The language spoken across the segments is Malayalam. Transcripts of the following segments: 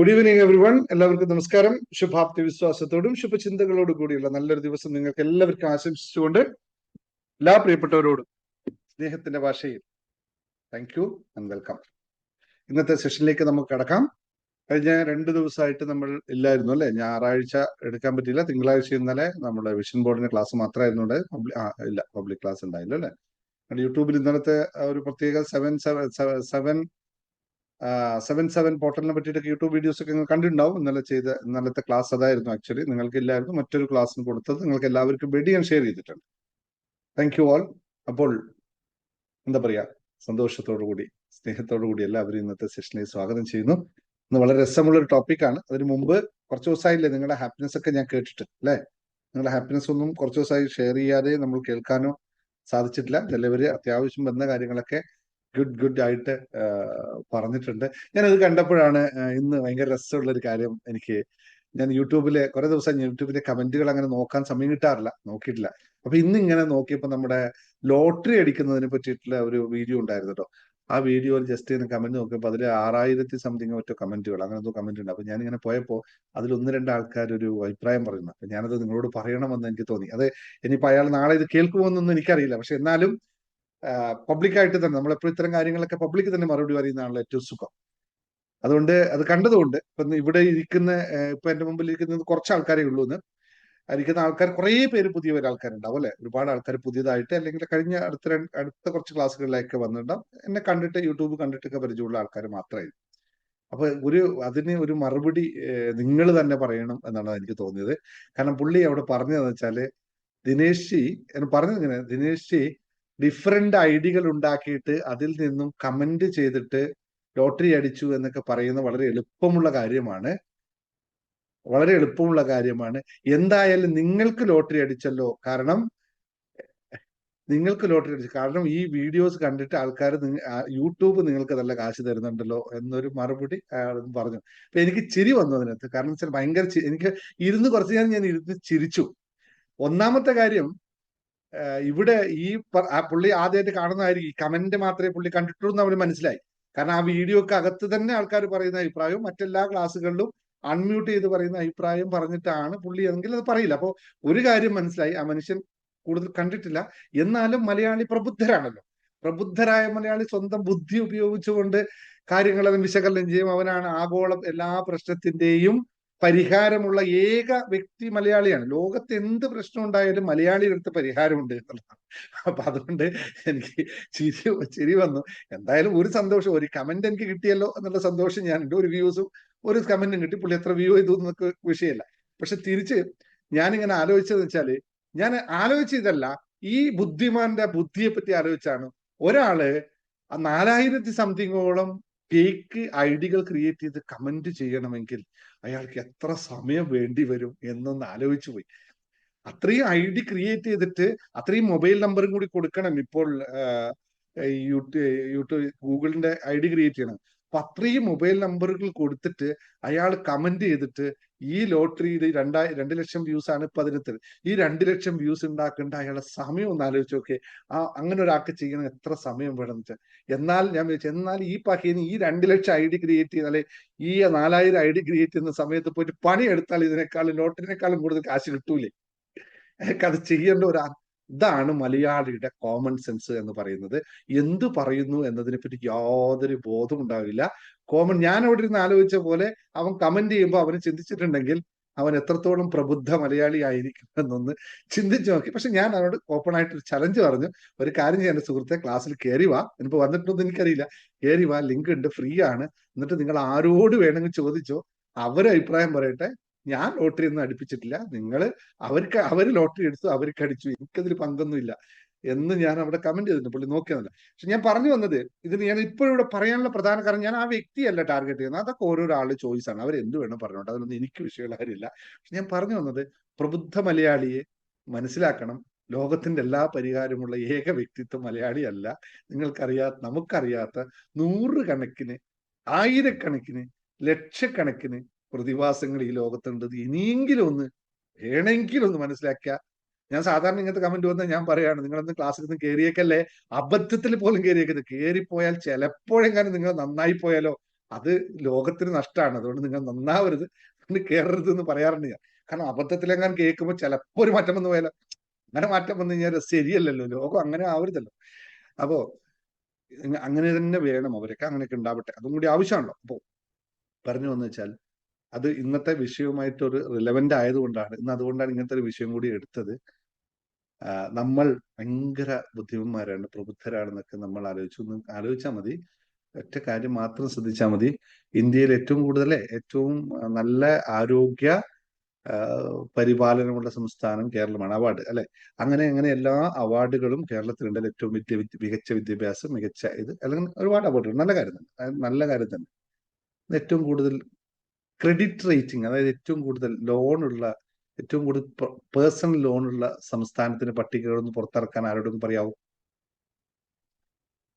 Good evening every one. എല്ലാവർക്കും നമസ്കാരം. ശുഭാപ്തി വിശ്വാസത്തോടും ശുഭചിന്തകളോടും കൂടിയുള്ള നല്ലൊരു ദിവസം നിങ്ങൾക്ക് എല്ലാവർക്കും ആശംസിച്ചുകൊണ്ട് എല്ലാ പ്രിയപ്പെട്ടവരോടും സ്നേഹത്തിന്റെ ഭാഷയിൽ താങ്ക് യു ആൻഡ് വെൽക്കം. ഇന്നത്തെ സെഷനിലേക്ക് നമുക്ക് കടക്കാം. കഴിഞ്ഞ 2 ദിവസമായിട്ട് നമ്മൾ ഇല്ലായിരുന്നു അല്ലെ. ഞായറാഴ്ച എടുക്കാൻ പറ്റിയില്ല. തിങ്കളാഴ്ച ഇന്നലെ നമ്മുടെ വിഷൻ ബോർഡിന്റെ ക്ലാസ് മാത്രമായിരുന്നു. പബ്ലിക് ക്ലാസ് ഉണ്ടായില്ല അല്ലെ. യൂട്യൂബിൽ ഇന്നലത്തെ ഒരു പ്രത്യേക 7/7 പോർട്ടലിനെ പറ്റിയിട്ടൊക്കെ യൂട്യൂബ് വീഡിയോസ് ഒക്കെ നിങ്ങൾ കണ്ടിട്ടുണ്ടാവും. ഇന്നലത്തെ ക്ലാസ് അതായിരുന്നു. ആക്ച്വലി നിങ്ങൾക്ക് ഇല്ലായിരുന്നു, മറ്റൊരു ക്ലാസ്സിന് കൊടുത്തത് നിങ്ങൾക്ക് എല്ലാവർക്കും വേണ്ടി ഞാൻ ഷെയർ ചെയ്തിട്ടുണ്ട്. Thank you all. അപ്പോൾ എന്താ പറയാ, സന്തോഷത്തോടു കൂടി സ്നേഹത്തോടു കൂടി എല്ലാവരും ഇന്നത്തെ സെഷനിൽ സ്വാഗതം ചെയ്യുന്നു. ഇന്ന് വളരെ രസമുള്ള ഒരു ടോപ്പിക്കാണ്. അതിന് മുമ്പ് കുറച്ച് ദിവസമായില്ലേ നിങ്ങളുടെ ഹാപ്പിനെസ് ഒക്കെ ഞാൻ കേട്ടിട്ട് അല്ലെ. നിങ്ങളുടെ ഹാപ്പിനെസ് ഒന്നും കുറച്ച് ദിവസമായി ഷെയർ ചെയ്യാതെ നമ്മൾ കേൾക്കാനോ സാധിച്ചിട്ടില്ല. ചിലവര് അത്യാവശ്യം വന്ന കാര്യങ്ങളൊക്കെ ഗുഡ് ആയിട്ട് പറഞ്ഞിട്ടുണ്ട്. ഞാനത് കണ്ടപ്പോഴാണ് ഇന്ന് ഭയങ്കര രസമുള്ള ഒരു കാര്യം. ഞാൻ കുറെ ദിവസം യൂട്യൂബിലെ കമന്റുകൾ അങ്ങനെ നോക്കാൻ സമയം കിട്ടാറില്ല, നോക്കിയിട്ടില്ല. അപ്പൊ ഇന്ന് ഇങ്ങനെ നോക്കിയപ്പോ നമ്മുടെ ലോട്ടറി അടിക്കുന്നതിനെ പറ്റിയിട്ടുള്ള ഒരു വീഡിയോ ഉണ്ടായിരുന്നു കേട്ടോ. ആ വീഡിയോയിൽ ജസ്റ്റ് ഇങ്ങനെ കമന്റ് നോക്കിയപ്പോൾ അതിൽ 6000 സംതിങ് മറ്റോ കമന്റുകൾ, അങ്ങനെ എന്തോ കമന്റ് ഉണ്ട്. അപ്പൊ ഞാനിങ്ങനെ പോയപ്പോൾ അതിൽ 1-2 ആൾക്കാർ ഒരു അഭിപ്രായം പറയുന്നു. അപ്പൊ ഞാനത് നിങ്ങളോട് പറയണമെന്ന് എനിക്ക് തോന്നി. അത് ഇനിയിപ്പോ അയാൾ നാളെ ഇത് കേൾക്കുമോന്നൊന്നും എനിക്കറിയില്ല. പക്ഷെ എന്നാലും പബ്ലിക്കായിട്ട് തന്നെ നമ്മളെപ്പോഴും ഇത്തരം കാര്യങ്ങളൊക്കെ പബ്ലിക് തന്നെ മറുപടി പറയുന്നതാണല്ലോ ഏറ്റവും സുഖം. അതുകൊണ്ട് അത് കണ്ടതുകൊണ്ട് ഇപ്പൊ ഇവിടെ ഇപ്പൊ എന്റെ മുമ്പിൽ ഇരിക്കുന്നത് കുറച്ച് ആൾക്കാരേ ഉള്ളൂ. ഇരിക്കുന്ന ആൾക്കാർ കുറേ പേര് പുതിയ ആൾക്കാരുണ്ടാവും അല്ലെ. ഒരുപാട് ആൾക്കാർ പുതിയതായിട്ട് അല്ലെങ്കിൽ കഴിഞ്ഞ അടുത്ത കുറച്ച് ക്ലാസ്സുകളിലേക്ക് വന്നിട്ടുണ്ടാവും. എന്നെ കണ്ടിട്ട് യൂട്യൂബ് കണ്ടിട്ടൊക്കെ പരിചയമുള്ള ആൾക്കാർ മാത്രമായിരുന്നു. അപ്പൊ അതിന് ഒരു മറുപടി നിങ്ങൾ തന്നെ പറയണം എന്നാണ് എനിക്ക് തോന്നിയത്. കാരണം പുള്ളി അവിടെ പറഞ്ഞതെന്ന് വെച്ചാല് ദിനേശ് ജി ഡിഫറെന്റ് ഐഡികൾ ഉണ്ടാക്കിയിട്ട് അതിൽ നിന്നും കമന്റ് ചെയ്തിട്ട് ലോട്ടറി അടിച്ചു എന്നൊക്കെ പറയുന്ന വളരെ എളുപ്പമുള്ള കാര്യമാണ്. എന്തായാലും നിങ്ങൾക്ക് ലോട്ടറി അടിച്ചല്ലോ. കാരണം ഈ വീഡിയോസ് കണ്ടിട്ട് ആൾക്കാർ യൂട്യൂബ് നിങ്ങൾക്ക് നല്ല കാശ് തരുന്നുണ്ടല്ലോ എന്നൊരു മറുപടി അയാൾ പറഞ്ഞു. അപ്പൊ എനിക്ക് ചിരി വന്നു അതിനകത്ത്. കാരണം വെച്ചാൽ ഭയങ്കര എനിക്ക് കുറച്ചു നേരം ഞാൻ ഇരുന്ന് ചിരിച്ചു. ഒന്നാമത്തെ കാര്യം, ഇവിടെ പുള്ളി ആദ്യമായിട്ട് കാണുന്നതായിരിക്കും. ഈ കമന്റ് മാത്രമേ പുള്ളി കണ്ടിട്ടുള്ളൂ എന്ന് അവന് മനസ്സിലായി. കാരണം ആ വീഡിയോക്ക് അകത്ത് തന്നെ ആൾക്കാർ പറയുന്ന അഭിപ്രായവും മറ്റെല്ലാ ക്ലാസ്സുകളിലും അൺമ്യൂട്ട് ചെയ്ത് പറയുന്ന അഭിപ്രായം പറഞ്ഞിട്ടാണ് പുള്ളി എങ്കിൽ അത് പറയില്ല. അപ്പോൾ ഒരു കാര്യം മനസ്സിലായി, ആ മനുഷ്യൻ കൂടുതൽ കണ്ടിട്ടില്ല. എന്നാലും മലയാളി പ്രബുദ്ധരാണല്ലോ. പ്രബുദ്ധരായ മലയാളി സ്വന്തം ബുദ്ധി ഉപയോഗിച്ചുകൊണ്ട് കാര്യങ്ങളെ വിശകലനം ചെയ്യും. അവനാണ് ആഗോളം എല്ലാ പ്രശ്നത്തിന്റെയും പരിഹാരമുള്ള ഏക വ്യക്തി മലയാളിയാണ്. ലോകത്ത് എന്ത് പ്രശ്നം ഉണ്ടായാലും മലയാളിയുടെ അടുത്ത് പരിഹാരമുണ്ട് എന്നുള്ളതാണ്. അപ്പൊ അതുകൊണ്ട് എനിക്ക് ചിരി വന്നു. എന്തായാലും ഒരു സന്തോഷം, ഒരു കമന്റ് എനിക്ക് കിട്ടിയല്ലോ എന്നുള്ള സന്തോഷം ഞാനുണ്ട്. ഒരു വ്യൂസും ഒരു കമന്റും കിട്ടി. പുള്ളി എത്ര വ്യൂ ചെയ്തു എന്നൊക്കെ വിഷയമല്ല. പക്ഷെ തിരിച്ച് ഞാനിങ്ങനെ ആലോചിച്ചതെന്ന് വെച്ചാല്, ഞാൻ ആലോചിച്ചതല്ല, ഈ ബുദ്ധിമാന്റെ ബുദ്ധിയെ പറ്റി ആലോചിച്ചാണ്. ഒരാള് 4000 സംതിങ്ങോളം ഫേക്ക് ഐഡികൾ ക്രിയേറ്റ് ചെയ്ത് കമന്റ് ചെയ്യണമെങ്കിൽ അയാൾക്ക് എത്ര സമയം വേണ്ടി വരും എന്നൊന്ന് ആലോചിച്ചു പോയി. അത്രയും ഐഡി ക്രിയേറ്റ് ചെയ്തിട്ട് അത്രയും മൊബൈൽ നമ്പറും കൂടി കൊടുക്കണം. ഇപ്പോൾ യൂട്യൂബ് ഗൂഗിളിന്റെ ഐഡി ക്രിയേറ്റ് ചെയ്യണം. അപ്പൊ അത്രയും മൊബൈൽ നമ്പറുകൾ കൊടുത്തിട്ട് അയാൾ കമന്റ് ചെയ്തിട്ട് ഈ ലോട്ടറിയിൽ 2 ലക്ഷം വ്യൂസ് ആണ് ഇപ്പൊ അതിനകത്ത്. ഈ 2 ലക്ഷം വ്യൂസ് ഉണ്ടാക്കേണ്ട അയാളുടെ സമയം ഒന്ന് ആലോചിച്ച് നോക്കേ. അങ്ങനെ ഒരാൾക്ക് ചെയ്യണം എത്ര സമയം വേണം വെച്ചാൽ. എന്നാൽ ഞാൻ വിചാരിച്ചു, എന്നാൽ ഈ പകീന് ഈ 2 ലക്ഷം ഐഡി ക്രിയേറ്റ് ചെയ്താലേ, ഈ 4000 ഐഡി ക്രിയേറ്റ് ചെയ്യുന്ന സമയത്ത് പോയിട്ട് പണിയെടുത്താൽ ഇതിനേക്കാളും ലോട്ടറിനേക്കാളും കൂടുതൽ കാശ് കിട്ടൂലേ. അത് ചെയ്യേണ്ട ഇതാണ് മലയാളിയുടെ കോമൺ സെൻസ് എന്ന് പറയുന്നത്. എന്തു പറയുന്നു എന്നതിനെ പറ്റി യാതൊരു ബോധം ഉണ്ടാവില്ല. ഞാൻ അവിടെ ഇരുന്ന് ആലോചിച്ച പോലെ അവൻ കമന്റ് ചെയ്യുമ്പോൾ അവന് ചിന്തിച്ചിട്ടുണ്ടെങ്കിൽ അവൻ എത്രത്തോളം പ്രബുദ്ധ മലയാളി ആയിരിക്കും എന്നൊന്ന് ചിന്തിച്ചു നോക്കി. പക്ഷെ ഞാൻ അവനോട് ഓപ്പൺ ആയിട്ട് ഒരു ചലഞ്ച് പറഞ്ഞു, ഒരു കാര്യം ചെയ്യാൻ സുഹൃത്തെ, ക്ലാസ്സിൽ കയറി വാ, എനിക്ക് വന്നിട്ടൊന്നും എനിക്കറിയില്ല, കയറി വാ, ലിങ്ക് ഉണ്ട്, ഫ്രീ ആണ്. എന്നിട്ട് നിങ്ങൾ ആരോട് വേണമെങ്കിൽ ചോദിച്ചോ, അവരെ അഭിപ്രായം പറയട്ടെ. ഞാൻ ലോട്ടറി ഒന്നും അടുപ്പിച്ചിട്ടില്ല. അവര് ലോട്ടറി എടുത്തു, അവർക്ക് അടിച്ചു, എനിക്കതിൽ പങ്കൊന്നുമില്ല എന്ന് ഞാൻ അവിടെ കമന്റ് ചെയ്തിട്ടുണ്ട്. പുള്ളി നോക്കിയതല്ല. പക്ഷെ ഞാൻ പറഞ്ഞു വന്നത്, ഇതിന് ഞാൻ ഇപ്പോഴിവിടെ പറയാനുള്ള പ്രധാന കാരണം, ഞാൻ ആ വ്യക്തിയല്ല ടാർഗറ്റ് ചെയ്യുന്നത്. അതൊക്കെ ഓരോരോ ആളുടെ ചോയ്സ് ആണ്. അവർ എന്ത് വേണം പറഞ്ഞോട്ടെ, അതിലൊന്നും എനിക്ക് വിഷയമുള്ള കാര്യമില്ല. പക്ഷെ ഞാൻ പറഞ്ഞു വന്നത്, പ്രബുദ്ധ മലയാളിയെ മനസ്സിലാക്കണം. ലോകത്തിന്റെ എല്ലാ പരിഹാരമുള്ള ഏക വ്യക്തിത്വം മലയാളി അല്ല. നമുക്കറിയാത്ത 100 കണക്കിന്, 1000 കണക്കിന്, ലക്ഷക്കണക്കിന് പ്രതിഭാസങ്ങൾ ഈ ലോകത്തുണ്ട്. ഇനിയെങ്കിലും വേണമെങ്കിലും മനസ്സിലാക്കുക. ഞാൻ സാധാരണ ഇങ്ങനത്തെ കമന്റ് വന്നാൽ ഞാൻ പറയാണ്, നിങ്ങളൊന്ന് ക്ലാസ്സിൽ നിന്ന് കയറിയേക്കല്ലേ, അബദ്ധത്തിൽ പോലും കയറിയേക്കരുത്. കയറിപ്പോയാൽ ചിലപ്പോഴെങ്ങാനും നിങ്ങൾ നന്നായി പോയാലോ, അത് ലോകത്തിന് നഷ്ടമാണ്. അതുകൊണ്ട് നിങ്ങൾ നന്നാവരുത്, അതിന് കയറരുത് എന്ന് പറയാറുണ്ട് ഞാൻ. കാരണം അബദ്ധത്തിലെങ്ങാൻ കേൾക്കുമ്പോൾ ചിലപ്പോ ഒരു മാറ്റം വന്നു പോയാലോ, അങ്ങനെ മാറ്റം വന്നു കഴിഞ്ഞാൽ ശരിയല്ലല്ലോ, ലോകം അങ്ങനെ ആവരുതല്ലോ. അപ്പോ അങ്ങനെ തന്നെ വേണം, അവരൊക്കെ അങ്ങനെയൊക്കെ ഉണ്ടാവട്ടെ, അതും കൂടി ആവശ്യമാണല്ലോ. അപ്പോ പറഞ്ഞു വന്നു വെച്ചാൽ അത് ഇന്നത്തെ വിഷയവുമായിട്ട് ഒരു റിലവന്റ് ആയതുകൊണ്ടാണ് ഇന്ന്, അതുകൊണ്ടാണ് ഇങ്ങനത്തെ ഒരു വിഷയം കൂടി എടുത്തത്. നമ്മൾ ഭയങ്കര ബുദ്ധിമാന്മാരാണ്, പ്രബുദ്ധരാണെന്നൊക്കെ നമ്മൾ ആലോചിച്ചാൽ മതി. ഒറ്റ കാര്യം മാത്രം ശ്രദ്ധിച്ചാൽ മതി. ഇന്ത്യയിൽ ഏറ്റവും കൂടുതൽ ഏറ്റവും നല്ല ആരോഗ്യ പരിപാലനമുള്ള സംസ്ഥാനം കേരളമാണ്. അവാർഡ് അല്ലെ, അങ്ങനെ എല്ലാ അവാർഡുകളും കേരളത്തിലുണ്ട്. ഏറ്റവും മികച്ച വിദ്യാഭ്യാസം, മികച്ച ഇത്, അല്ലെങ്കിൽ ഒരുപാട് അവാർഡുകൾ. നല്ല കാര്യം തന്നെ, നല്ല കാര്യം തന്നെ. ഏറ്റവും കൂടുതൽ ക്രെഡിറ്റ് റേറ്റിംഗ്, അതായത് ഏറ്റവും കൂടുതൽ ലോണുള്ള, ഏറ്റവും കൂടുതൽ പേഴ്സണൽ ലോണുള്ള സംസ്ഥാനത്തിന് പട്ടികകളൊന്ന് പുറത്തിറക്കാൻ ആരോടൊന്നും പറയാവൂ?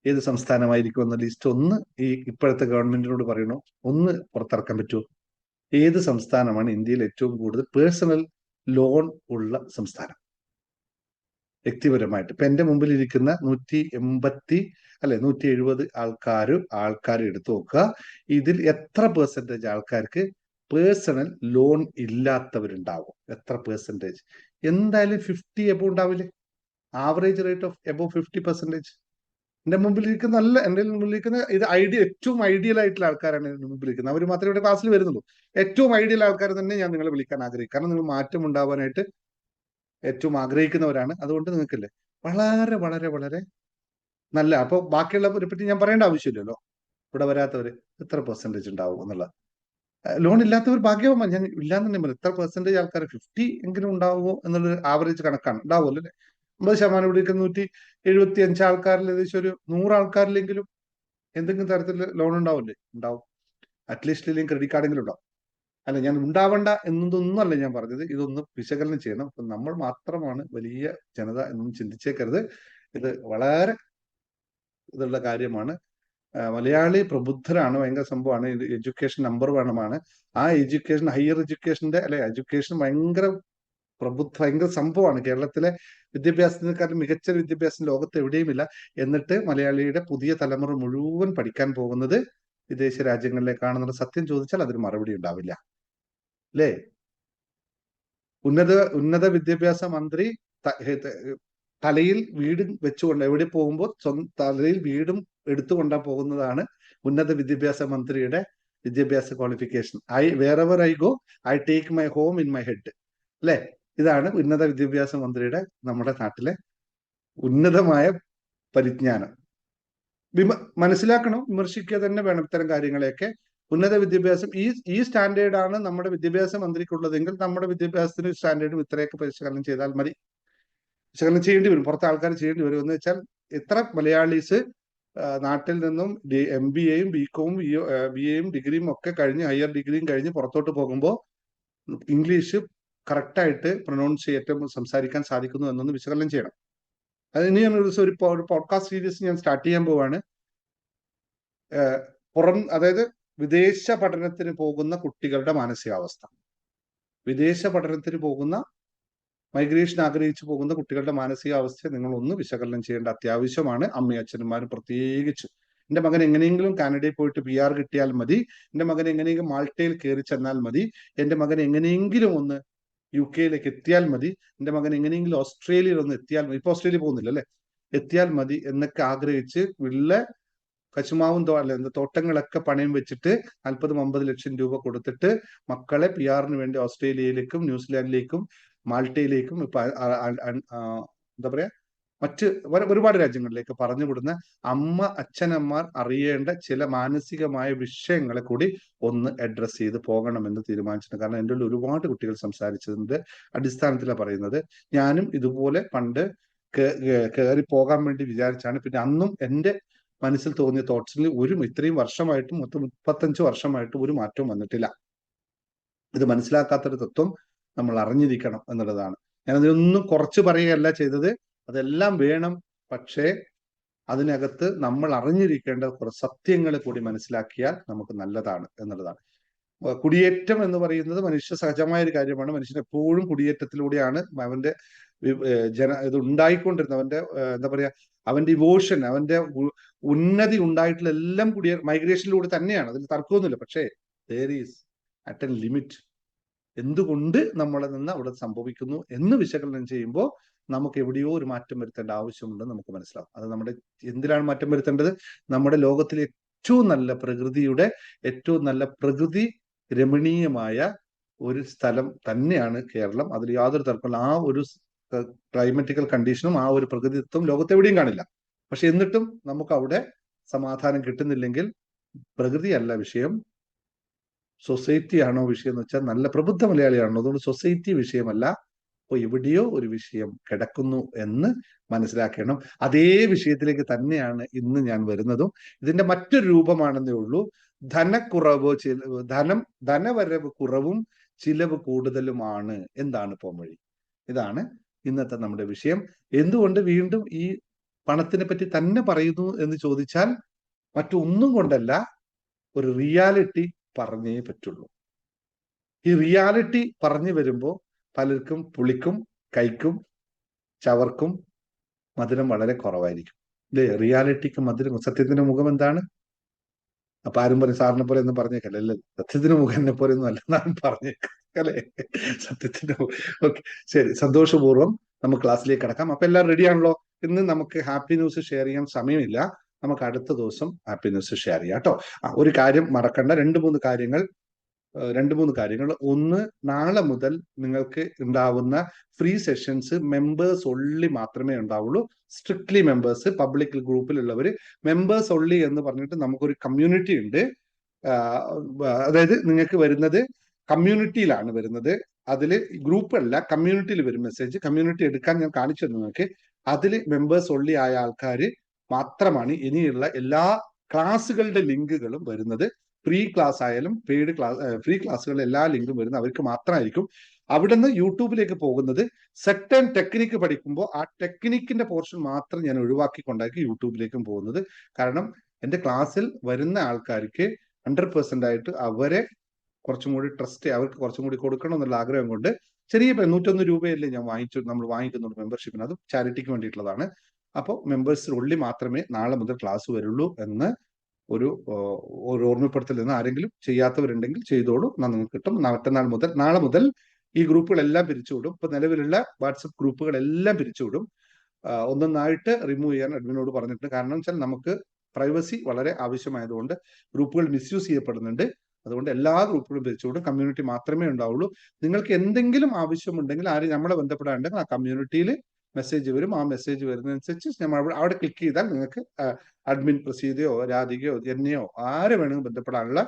ഏത് സംസ്ഥാനമായിരിക്കും എന്ന ലിസ്റ്റ് ഒന്ന് ഈ ഇപ്പോഴത്തെ ഗവൺമെന്റിനോട് പറയണോ, ഒന്ന് പുറത്തിറക്കാൻ പറ്റുമോ? ഏത് സംസ്ഥാനമാണ് ഇന്ത്യയിൽ ഏറ്റവും കൂടുതൽ പേഴ്സണൽ ലോൺ ഉള്ള സംസ്ഥാനം? വ്യക്തിപരമായിട്ട് ഇപ്പൊ എന്റെ മുമ്പിൽ ഇരിക്കുന്ന 170 ആൾക്കാർ എടുത്തു നോക്കുക. ഇതിൽ എത്ര പെർസെന്റേജ് ആൾക്കാർക്ക് പേഴ്സണൽ ലോൺ ഇല്ലാത്തവരുണ്ടാവും? എത്ര പെർസെന്റേജ്? എന്തായാലും 50 എബോ ഉണ്ടാവില്ലേ? Average rate of above 50%. എന്റെ മുമ്പിലിരിക്കുന്ന ഇത് ഏറ്റവും ഐഡിയൽ ആയിട്ടുള്ള ആൾക്കാരാണ് എന്റെ മുമ്പിലിരിക്കുന്നത്. അവർ മാത്രമേ ഇവിടെ ക്ലാസ്സിൽ വരുന്നുള്ളൂ. ഏറ്റവും ഐഡിയൽ ആൾക്കാർ തന്നെ ഞാൻ നിങ്ങളെ വിളിക്കാൻ ആഗ്രഹിക്കും. കാരണം നിങ്ങൾ മാറ്റം ഉണ്ടാവാനായിട്ട് ഏറ്റവും ആഗ്രഹിക്കുന്നവരാണ്. അതുകൊണ്ട് നിങ്ങൾക്കില്ലേ വളരെ വളരെ വളരെ നല്ല. അപ്പൊ ബാക്കിയുള്ളവരെ പറ്റി ഞാൻ പറയേണ്ട ആവശ്യമില്ലല്ലോ. ഇവിടെ വരാത്തവര് എത്ര പെർസെന്റേജ് ഉണ്ടാവും എന്നുള്ള. ലോൺ ഇല്ലാത്തവർ ഭാഗ്യവാന്മാർ. ഞാൻ ഇല്ലാന്ന് തന്നെ പറയും. എത്ര പെർസെന്റേജ് ആൾക്കാർ 50 എങ്കിലും ഉണ്ടാവുമോ എന്നുള്ളൊരു ആവറേജ് കണക്കാണ്. ഉണ്ടാവുമല്ലോ അല്ലെ? 50% ഇവിടെ 175 ആൾക്കാരിൽ ഏകദേശം ഒരു 100 ആൾക്കാരിലെങ്കിലും എന്തെങ്കിലും തരത്തിൽ ലോൺ ഉണ്ടാവില്ലേ? ഉണ്ടാവും. അറ്റ്ലീസ്റ്റ് ഇല്ലെങ്കിൽ ക്രെഡിറ്റ് കാർഡെങ്കിലും ഉണ്ടാവും. അല്ല, ഞാൻ ഉണ്ടാവണ്ട എന്നതൊന്നും അല്ല ഞാൻ പറഞ്ഞത്. ഇതൊന്ന് വിശകലനം ചെയ്യണം. അപ്പൊ നമ്മൾ മാത്രമാണ് വലിയ ജനത എന്നൊന്നും ചിന്തിച്ചേക്കരുത്. ഇത് വളരെ ഇതുള്ള കാര്യമാണ്. മലയാളി പ്രബുദ്ധരാണ്, ഭയങ്കര സംഭവമാണ്. ഇത് എഡ്യൂക്കേഷൻ നമ്പർ 1 ആ എഡ്യൂക്കേഷൻ, ഹയർ എഡ്യൂക്കേഷന്റെ അല്ലെ, എഡ്യൂക്കേഷൻ ഭയങ്കര സംഭവമാണ്. കേരളത്തിലെ വിദ്യാഭ്യാസത്തിനെക്കാളും മികച്ച വിദ്യാഭ്യാസം ലോകത്ത് എവിടെയുമില്ല. എന്നിട്ട് മലയാളിയുടെ പുതിയ തലമുറ മുഴുവൻ പഠിക്കാൻ പോകുന്നത് വിദേശ രാജ്യങ്ങളിലേക്കാണെന്നുള്ള സത്യം ചോദിച്ചാൽ അതിന് മറുപടി ഉണ്ടാവില്ല അല്ലേ? ഉന്നത വിദ്യാഭ്യാസ മന്ത്രി തലയിൽ വീടും വെച്ചുകൊണ്ട് എവിടെ പോകുമ്പോൾ തലയിൽ വീടും എടുത്തുകൊണ്ടാ പോകുന്നതാണ് ഉന്നത വിദ്യാഭ്യാസ മന്ത്രിയുടെ വിദ്യാഭ്യാസ qualification. Wherever I go I take my home in my head അല്ലെ? ഇതാണ് ഉന്നത വിദ്യാഭ്യാസ മന്ത്രിയുടെ നമ്മുടെ നാട്ടിലെ ഉന്നതമായ പരിജ്ഞാനം. മനസ്സിലാക്കണം, വിമർശിക്കുക തന്നെ വേണം ഇത്തരം കാര്യങ്ങളെയൊക്കെ. ഉന്നത വിദ്യാഭ്യാസം ഈ സ്റ്റാൻഡേർഡാണ് നമ്മുടെ വിദ്യാഭ്യാസ മന്ത്രിക്കുള്ളതെങ്കിൽ നമ്മുടെ വിദ്യാഭ്യാസത്തിന് സ്റ്റാൻഡേർഡും ഇത്രയൊക്കെ പരിശകലനം ചെയ്താൽ മതി. വിശകലനം ചെയ്യേണ്ടി വരും, പുറത്തെ ആൾക്കാർ ചെയ്യേണ്ടി വരും. എന്ന് വെച്ചാൽ എത്ര മലയാളീസ് നാട്ടിൽ നിന്നും MBAയും BCom BAയും ഡിഗ്രിയും ഒക്കെ കഴിഞ്ഞ്, ഹയർ ഡിഗ്രിയും കഴിഞ്ഞ് പുറത്തോട്ട് പോകുമ്പോൾ ഇംഗ്ലീഷ് കറക്റ്റായിട്ട് പ്രൊനൗൺസ് ചെയ്തിട്ട് സംസാരിക്കാൻ സാധിക്കുന്നു എന്നൊന്ന് വിശകലനം ചെയ്യണം. അതിന് ഞാൻ ഒരു പോഡ്കാസ്റ്റ് സീരീസ് ഞാൻ സ്റ്റാർട്ട് ചെയ്യാൻ പോവാണ്. അതായത് വിദേശ പഠനത്തിന് പോകുന്ന കുട്ടികളുടെ മാനസികാവസ്ഥ, വിദേശ പഠനത്തിന് പോകുന്ന, മൈഗ്രേഷൻ ആഗ്രഹിച്ചു പോകുന്ന കുട്ടികളുടെ മാനസികാവസ്ഥ നിങ്ങൾ ഒന്ന് വിശകലനം ചെയ്യേണ്ട അത്യാവശ്യമാണ്. അമ്മയും അച്ഛന്മാരും പ്രത്യേകിച്ച്. എന്റെ മകൻ എങ്ങനെയെങ്കിലും കാനഡയിൽ പോയിട്ട് PR കിട്ടിയാൽ മതി, എന്റെ മകൻ എങ്ങനെയെങ്കിലും മാൾട്ടയിൽ കയറി ചെന്നാൽ മതി, എന്റെ മകൻ എങ്ങനെയെങ്കിലും ഒന്ന് UK എത്തിയാൽ മതി, എന്റെ മകൻ എങ്ങനെയെങ്കിലും ഓസ്ട്രേലിയയിൽ ഒന്ന് എത്തിയാൽ മതി. ഇപ്പൊ ഓസ്ട്രേലിയ പോകുന്നില്ല അല്ലെ? എത്തിയാൽ മതി എന്നൊക്കെ ആഗ്രഹിച്ച് കശുമാവും തോട്ടങ്ങളൊക്കെ പണയം വെച്ചിട്ട് 40-50 ലക്ഷം രൂപ കൊടുത്തിട്ട് മക്കളെ PR വേണ്ടി ഓസ്ട്രേലിയയിലേക്കും ന്യൂസിലാൻഡിലേക്കും മാൾട്ടയിലേക്കും ഇപ്പൊ എന്താ പറയാ മറ്റ് ഒരുപാട് രാജ്യങ്ങളിലേക്ക് പറഞ്ഞുവിടുന്ന അച്ഛനമ്മമാർ അറിയേണ്ട ചില മാനസികമായ വിഷയങ്ങളെ കൂടി ഒന്ന് അഡ്രസ് ചെയ്ത് പോകണമെന്ന് തീരുമാനിച്ചിട്ടുണ്ട്. കാരണം എൻ്റെ ഒരുപാട് കുട്ടികൾ സംസാരിച്ചതിന്റെ അടിസ്ഥാനത്തിലാണ് പറയുന്നത്. ഞാനും ഇതുപോലെ പണ്ട് കയറി പോകാൻ വേണ്ടി വിചാരിച്ചാണ്. പിന്നെ അന്നും എൻ്റെ മനസ്സിൽ തോന്നിയ തോട്ട്സിൽ ഇത്രയും വർഷമായിട്ടും, മൊത്തം 35 വർഷമായിട്ടും ഒരു മാറ്റവും വന്നിട്ടില്ല. ഇത് മനസ്സിലാക്കാത്തൊരു തത്വം നമ്മൾ അറിഞ്ഞിരിക്കണം എന്നുള്ളതാണ്. ഞാനതിനൊന്നും കുറച്ച് പറയുകയല്ല ചെയ്തത്, അതെല്ലാം വേണം. പക്ഷേ അതിനകത്ത് നമ്മൾ അറിഞ്ഞിരിക്കേണ്ട കുറച്ച് സത്യങ്ങൾ കൂടി മനസ്സിലാക്കിയാൽ നമുക്ക് നല്ലതാണ് എന്നുള്ളതാണ്. കുടിയേറ്റം എന്ന് പറയുന്നത് മനുഷ്യ സഹജമായ ഒരു കാര്യമാണ്. മനുഷ്യൻ എപ്പോഴും കുടിയേറ്റത്തിലൂടെയാണ് അവന്റെ ഇത് ഉണ്ടായിക്കൊണ്ടിരുന്നത്. അവന്റെ എന്താ പറയാ, അവന്റെ ഇവോഷൻ, അവന്റെ ഉന്നതി ഉണ്ടായിട്ടുള്ള എല്ലാം കൂടിയ മൈഗ്രേഷനിലൂടെ തന്നെയാണ്, അതിൽ തർക്കമൊന്നുമില്ല. പക്ഷേ there is at a limit. എന്തുകൊണ്ട് നമ്മളെ നിന്ന് അവിടെ സംഭവിക്കുന്നു എന്ന് വിശകലനം ചെയ്യുമ്പോൾ നമുക്ക് എവിടെയോ ഒരു മാറ്റം വരുത്തേണ്ട ആവശ്യമുണ്ടെന്ന് നമുക്ക് മനസ്സിലാവും. അത് നമ്മുടെ എന്തിനാണ് മാറ്റം വരുത്തേണ്ടത്? നമ്മുടെ ലോകത്തിലെ ഏറ്റവും നല്ല പ്രകൃതിയുടെ ഏറ്റവും നല്ല പ്രകൃതി രമണീയമായ ഒരു സ്ഥലം തന്നെയാണ് കേരളം. അതിൽ യാതൊരു തർക്കമില്ല. ആ ഒരു ക്ലൈമറ്റിക്കൽ കണ്ടീഷനും ആ ഒരു പ്രകൃതിത്വം ലോകത്ത് എവിടെയും കാണില്ല. പക്ഷെ എന്നിട്ടും നമുക്ക് അവിടെ സമാധാനം കിട്ടുന്നില്ലെങ്കിൽ പ്രകൃതിയല്ല വിഷയം, സൊസൈറ്റി ആണോ വിഷയം എന്ന് വെച്ചാൽ നല്ല പ്രബുദ്ധ മലയാളിയാണോ, അതുകൊണ്ട് സൊസൈറ്റി വിഷയമല്ല, അപ്പോൾ എവിടെയോ ഒരു വിഷയം കിടക്കുന്നു എന്ന് മനസ്സിലാക്കണം. അതേ വിഷയത്തിലേക്ക് തന്നെയാണ് ഇന്ന് ഞാൻ വരുന്നതും. ഇതിന്റെ മറ്റൊരു രൂപമാണെന്നേ ഉള്ളൂ. ധനക്കുറവ്, ധനവരവ് കുറവും ചിലവ് കൂടുതലുമാണ്. എന്താണ് പോംവഴി? ഇതാണ് ഇന്നത്തെ നമ്മുടെ വിഷയം. എന്തുകൊണ്ട് വീണ്ടും ഈ പണത്തിനെ പറ്റി തന്നെ പറയുന്നു എന്ന് ചോദിച്ചാൽ മറ്റൊന്നും കൊണ്ടല്ല, ഒരു റിയാലിറ്റി പറഞ്ഞേ പറ്റുള്ളൂ. ഈ റിയാലിറ്റി പറഞ്ഞു വരുമ്പോൾ പലർക്കും പുളിക്കും കൈക്കും ചവർക്കും മധുരം വളരെ കുറവായിരിക്കും. ഇല്ലേ? റിയാലിറ്റിക്ക് മധുരം. സത്യത്തിന്റെ മുഖം എന്താണ്? അപ്പൊ ആരും പറയും സാറിനെ പോലെ ഒന്നും പറഞ്ഞേക്കല്ലേ? അല്ലേ, സത്യത്തിന്റെ മുഖം എന്നെ പോലെ ഒന്നും അല്ലെന്നാണ് പറഞ്ഞേക്ക അല്ലെ? സത്യത്തിന്റെ ഓക്കെ, ശരി. സന്തോഷപൂർവ്വം നമുക്ക് ക്ലാസ്സിലേക്ക് കിടക്കാം. അപ്പൊ എല്ലാവരും റെഡി ആണല്ലോ? ഇന്ന് നമുക്ക് ഹാപ്പി ന്യൂസ് ഷെയർ ചെയ്യാൻ സമയമില്ല, നമുക്ക് അടുത്ത ദിവസം ഹാപ്പി ന്യൂസ് ഷെയർ ചെയ്യാം കേട്ടോ. ഒരു കാര്യം മറക്കണ്ട, രണ്ട് മൂന്ന് കാര്യങ്ങൾ. ഒന്ന്, നാളെ മുതൽ നിങ്ങൾക്ക് ഉണ്ടാവുന്ന ഫ്രീ സെഷൻസ് മെമ്പേഴ്സ് ഒള്ളി മാത്രമേ ഉണ്ടാവുള്ളൂ. സ്ട്രിക്ട്ലി മെമ്പേഴ്സ്, പബ്ലിക് ഗ്രൂപ്പിലുള്ളവർ മെമ്പേഴ്സ് ഒള്ളി എന്ന് പറഞ്ഞിട്ട് നമുക്കൊരു കമ്മ്യൂണിറ്റി ഉണ്ട്. അതായത് നിങ്ങൾക്ക് വരുന്നത് കമ്മ്യൂണിറ്റിയിലാണ് വരുന്നത്. അതിൽ ഗ്രൂപ്പല്ല, കമ്മ്യൂണിറ്റിയിൽ വരും മെസ്സേജ്. കമ്മ്യൂണിറ്റി എടുക്കാൻ ഞാൻ കാണിച്ചു തന്നു നിങ്ങൾക്ക്. അതിൽ മെമ്പേഴ്സ് ഒള്ളി ആയ ആൾക്കാർ മാത്രമാണ് ഇനിയുള്ള എല്ലാ ക്ലാസ്സുകളുടെ ലിങ്കുകളും വരുന്നത്. ഫ്രീ ക്ലാസ് ആയാലും പെയ്ഡ് ക്ലാസ്, ഫ്രീ ക്ലാസ്സുകളുടെ എല്ലാ ലിങ്കും വരുന്നത് അവർക്ക് മാത്രമായിരിക്കും. അവിടുന്ന് യൂട്യൂബിലേക്ക് പോകുന്നത് സെക്ടൻ ടെക്നിക്ക് പഠിക്കുമ്പോൾ ആ ടെക്നിക്കിന്റെ പോർഷൻ മാത്രം ഞാൻ ഒഴിവാക്കിക്കൊണ്ടാക്കി യൂട്യൂബിലേക്കും പോകുന്നത്. കാരണം എൻ്റെ ക്ലാസ്സിൽ വരുന്ന ആൾക്കാർക്ക് 100% ആയിട്ട് അവരെ കുറച്ചും കൂടി ട്രസ്റ്റ്, അവർക്ക് കുറച്ചും കൂടി കൊടുക്കണം എന്നുള്ള ആഗ്രഹം കൊണ്ട് ചെറിയ 101 രൂപയല്ലേ നമ്മൾ വാങ്ങിക്കുന്നുള്ളൂ മെമ്പർഷിപ്പിന്, അത് ചാരിറ്റിക്ക് വേണ്ടിയിട്ടുള്ളതാണ്. അപ്പോൾ മെമ്പേഴ്സിന് ഉള്ളി മാത്രമേ നാളെ മുതൽ ക്ലാസ് വരുള്ളൂ എന്ന് ഒരു ഓർമ്മപ്പെടുത്തൽ നിന്ന് ആരെങ്കിലും ചെയ്യാത്തവരുണ്ടെങ്കിൽ ചെയ്തോളൂ, നിങ്ങൾക്ക് കിട്ടും. നാളെ മുതൽ ഈ ഗ്രൂപ്പുകളെല്ലാം പിരിച്ചുവിടും. ഇപ്പൊ നിലവിലുള്ള വാട്സപ്പ് ഗ്രൂപ്പുകളെല്ലാം പിരിച്ചുവിടും. ഒന്നൊന്നായിട്ട് റിമൂവ് ചെയ്യാൻ അഡ്മിനോട് പറഞ്ഞിട്ടുണ്ട്. കാരണം വെച്ചാൽ നമുക്ക് പ്രൈവസി വളരെ ആവശ്യമായതുകൊണ്ട് ഗ്രൂപ്പുകൾ മിസ്യൂസ് ചെയ്യപ്പെടുന്നുണ്ട്. അതുകൊണ്ട് എല്ലാ ഗ്രൂപ്പുകളും പിരിച്ചുവിടും. കമ്മ്യൂണിറ്റി മാത്രമേ ഉണ്ടാവുള്ളൂ. നിങ്ങൾക്ക് എന്തെങ്കിലും ആവശ്യമുണ്ടെങ്കിൽ ആരും നമ്മളെ ബന്ധപ്പെടാനുണ്ടെങ്കിൽ ആ കമ്മ്യൂണിറ്റിയിൽ മെസ്സേജ് വരും. ആ മെസ്സേജ് വരുന്നതനുസരിച്ച് നമ്മൾ അവിടെ ക്ലിക്ക് ചെയ്താൽ നിങ്ങൾക്ക് അഡ്മിൻ പ്രസീതയോ രാധികയോ എന്നെയോ ആരെ വേണമെങ്കിലും ബന്ധപ്പെടാനുള്ള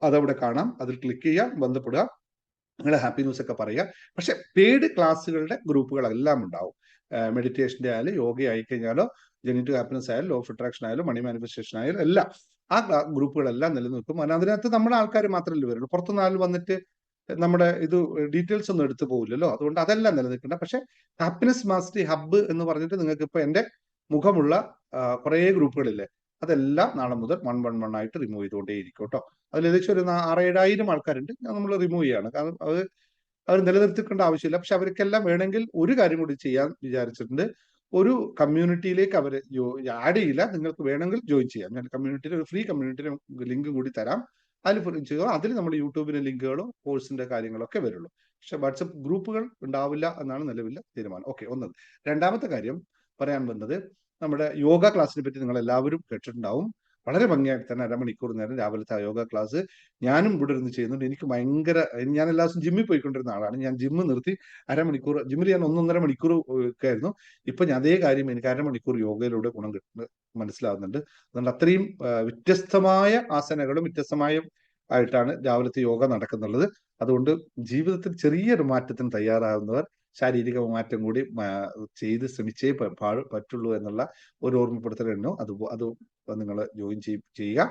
അതവിടെ കാണാം. അതിൽ ക്ലിക്ക് ചെയ്യാം, ബന്ധപ്പെടുക, നിങ്ങളെ ഹാപ്പി ന്യൂസ് ഒക്കെ പറയുക. പക്ഷെ പെയ്ഡ് ക്ലാസ്സുകളുടെ ഗ്രൂപ്പുകളെല്ലാം ഉണ്ടാവും. മെഡിറ്റേഷൻ്റെ ആയാലും യോഗ ആയിക്കഴിഞ്ഞാലോ ജെനിറ്റീവ് ഹാപ്പിനെസ് ആയാലും ലോ ഓഫ് അട്രാക്ഷൻ ആയാലും മണി മാനിഫെസ്റ്റേഷൻ ആയാലും എല്ലാം ആ ഗ്രൂപ്പുകളെല്ലാം നിലനിൽക്കും. അതിനകത്ത് നമ്മുടെ ആൾക്കാർ മാത്രമല്ലേ വരുള്ളൂ. പുറത്തുനിന്ന് ആൾ വന്നിട്ട് നമ്മുടെ ഇത് ഡീറ്റെയിൽസ് ഒന്നും എടുത്തു പോകില്ലല്ലോ. അതുകൊണ്ട് അതെല്ലാം നിലനിൽക്കണ്ട. പക്ഷെ ഹാപ്പിനെസ് മാസ്റ്ററി ഹബ്ബ് എന്ന് പറഞ്ഞിട്ട് നിങ്ങൾക്ക് ഇപ്പൊ എൻ്റെ മുഖമുള്ള കുറേ ഗ്രൂപ്പുകളില്ലേ, അതെല്ലാം നാളെ മുതൽ 111 ആയിട്ട് റിമൂവ് ചെയ്തുകൊണ്ടേയിരിക്കും കേട്ടോ. അതിൽ ഏകദേശം ഒരു 6-7 ആൾക്കാരുണ്ട്, നമ്മൾ റിമൂവ് ചെയ്യാണ്. കാരണം അവർ നിലനിർത്തിക്കേണ്ട ആവശ്യമില്ല. പക്ഷെ അവർക്കെല്ലാം വേണമെങ്കിൽ ഒരു കാര്യം കൂടി ചെയ്യാൻ വിചാരിച്ചിട്ടുണ്ട്. ഒരു കമ്മ്യൂണിറ്റിയിലേക്ക് അവർ ആഡ് ചെയ്യില്ല, നിങ്ങൾക്ക് വേണമെങ്കിൽ ജോയിൻ ചെയ്യാം. ഞാൻ കമ്മ്യൂണിറ്റിയിൽ ഒരു ഫ്രീ കമ്മ്യൂണിറ്റിയുടെ ലിങ്ക് കൂടി തരാം. അതിൽ നമ്മൾ യൂട്യൂബിലെ ലിങ്കുകളോ കോഴ്സിന്റെ കാര്യങ്ങളൊക്കെ വരുള്ളൂ. പക്ഷെ വാട്സപ്പ് ഗ്രൂപ്പുകൾ ഉണ്ടാവില്ല എന്നാണ് നിലവിലെ തീരുമാനം. ഓക്കെ, ഒന്നത്. രണ്ടാമത്തെ കാര്യം പറയാൻ വന്നത്, നമ്മുടെ യോഗ ക്ലാസ്സിനെ പറ്റി നിങ്ങൾ എല്ലാവരും കേട്ടിട്ടുണ്ടാവും. വളരെ ഭംഗിയായിട്ട് തന്നെ 1.5 മണിക്കൂർ നേരം രാവിലത്തെ യോഗ ക്ലാസ് ഞാനും ഇവിടെ ഇരുന്ന് ചെയ്യുന്നുണ്ട്. എനിക്ക് ഭയങ്കര, ഞാൻ എല്ലാ ദിവസവും ജിമ്മിൽ പോയിക്കൊണ്ടിരുന്ന ആളാണ്. ഞാൻ ജിമ്മ് നിർത്തി 1/2 മണിക്കൂർ ജിമ്മിൽ ഞാൻ 1.5 മണിക്കൂർ ഒക്കെ ആയിരുന്നു. ഇപ്പൊ ഞാൻ അതേ കാര്യം എനിക്ക് 1/2 മണിക്കൂർ യോഗയിലൂടെ ഗുണം കിട്ടുന്നത് മനസ്സിലാവുന്നുണ്ട്. അതുകൊണ്ട് അത്രയും വ്യത്യസ്തമായ ആസനകളും വ്യത്യസ്തമായ ആയിട്ടാണ് രാവിലത്തെ യോഗ നടക്കുന്നുള്ളത്. അതുകൊണ്ട് ജീവിതത്തിൽ ചെറിയൊരു മാറ്റത്തിന് തയ്യാറാകുന്നവർ ശാരീരിക മാറ്റം കൂടി ചെയ്ത് ശ്രമിച്ചേ പറ്റുള്ളൂ എന്നുള്ള ഒരു ഓർമ്മപ്പെടുത്തലുണ്ടോ, അത് നിങ്ങൾ ജോയിൻ ചെയ്യുക.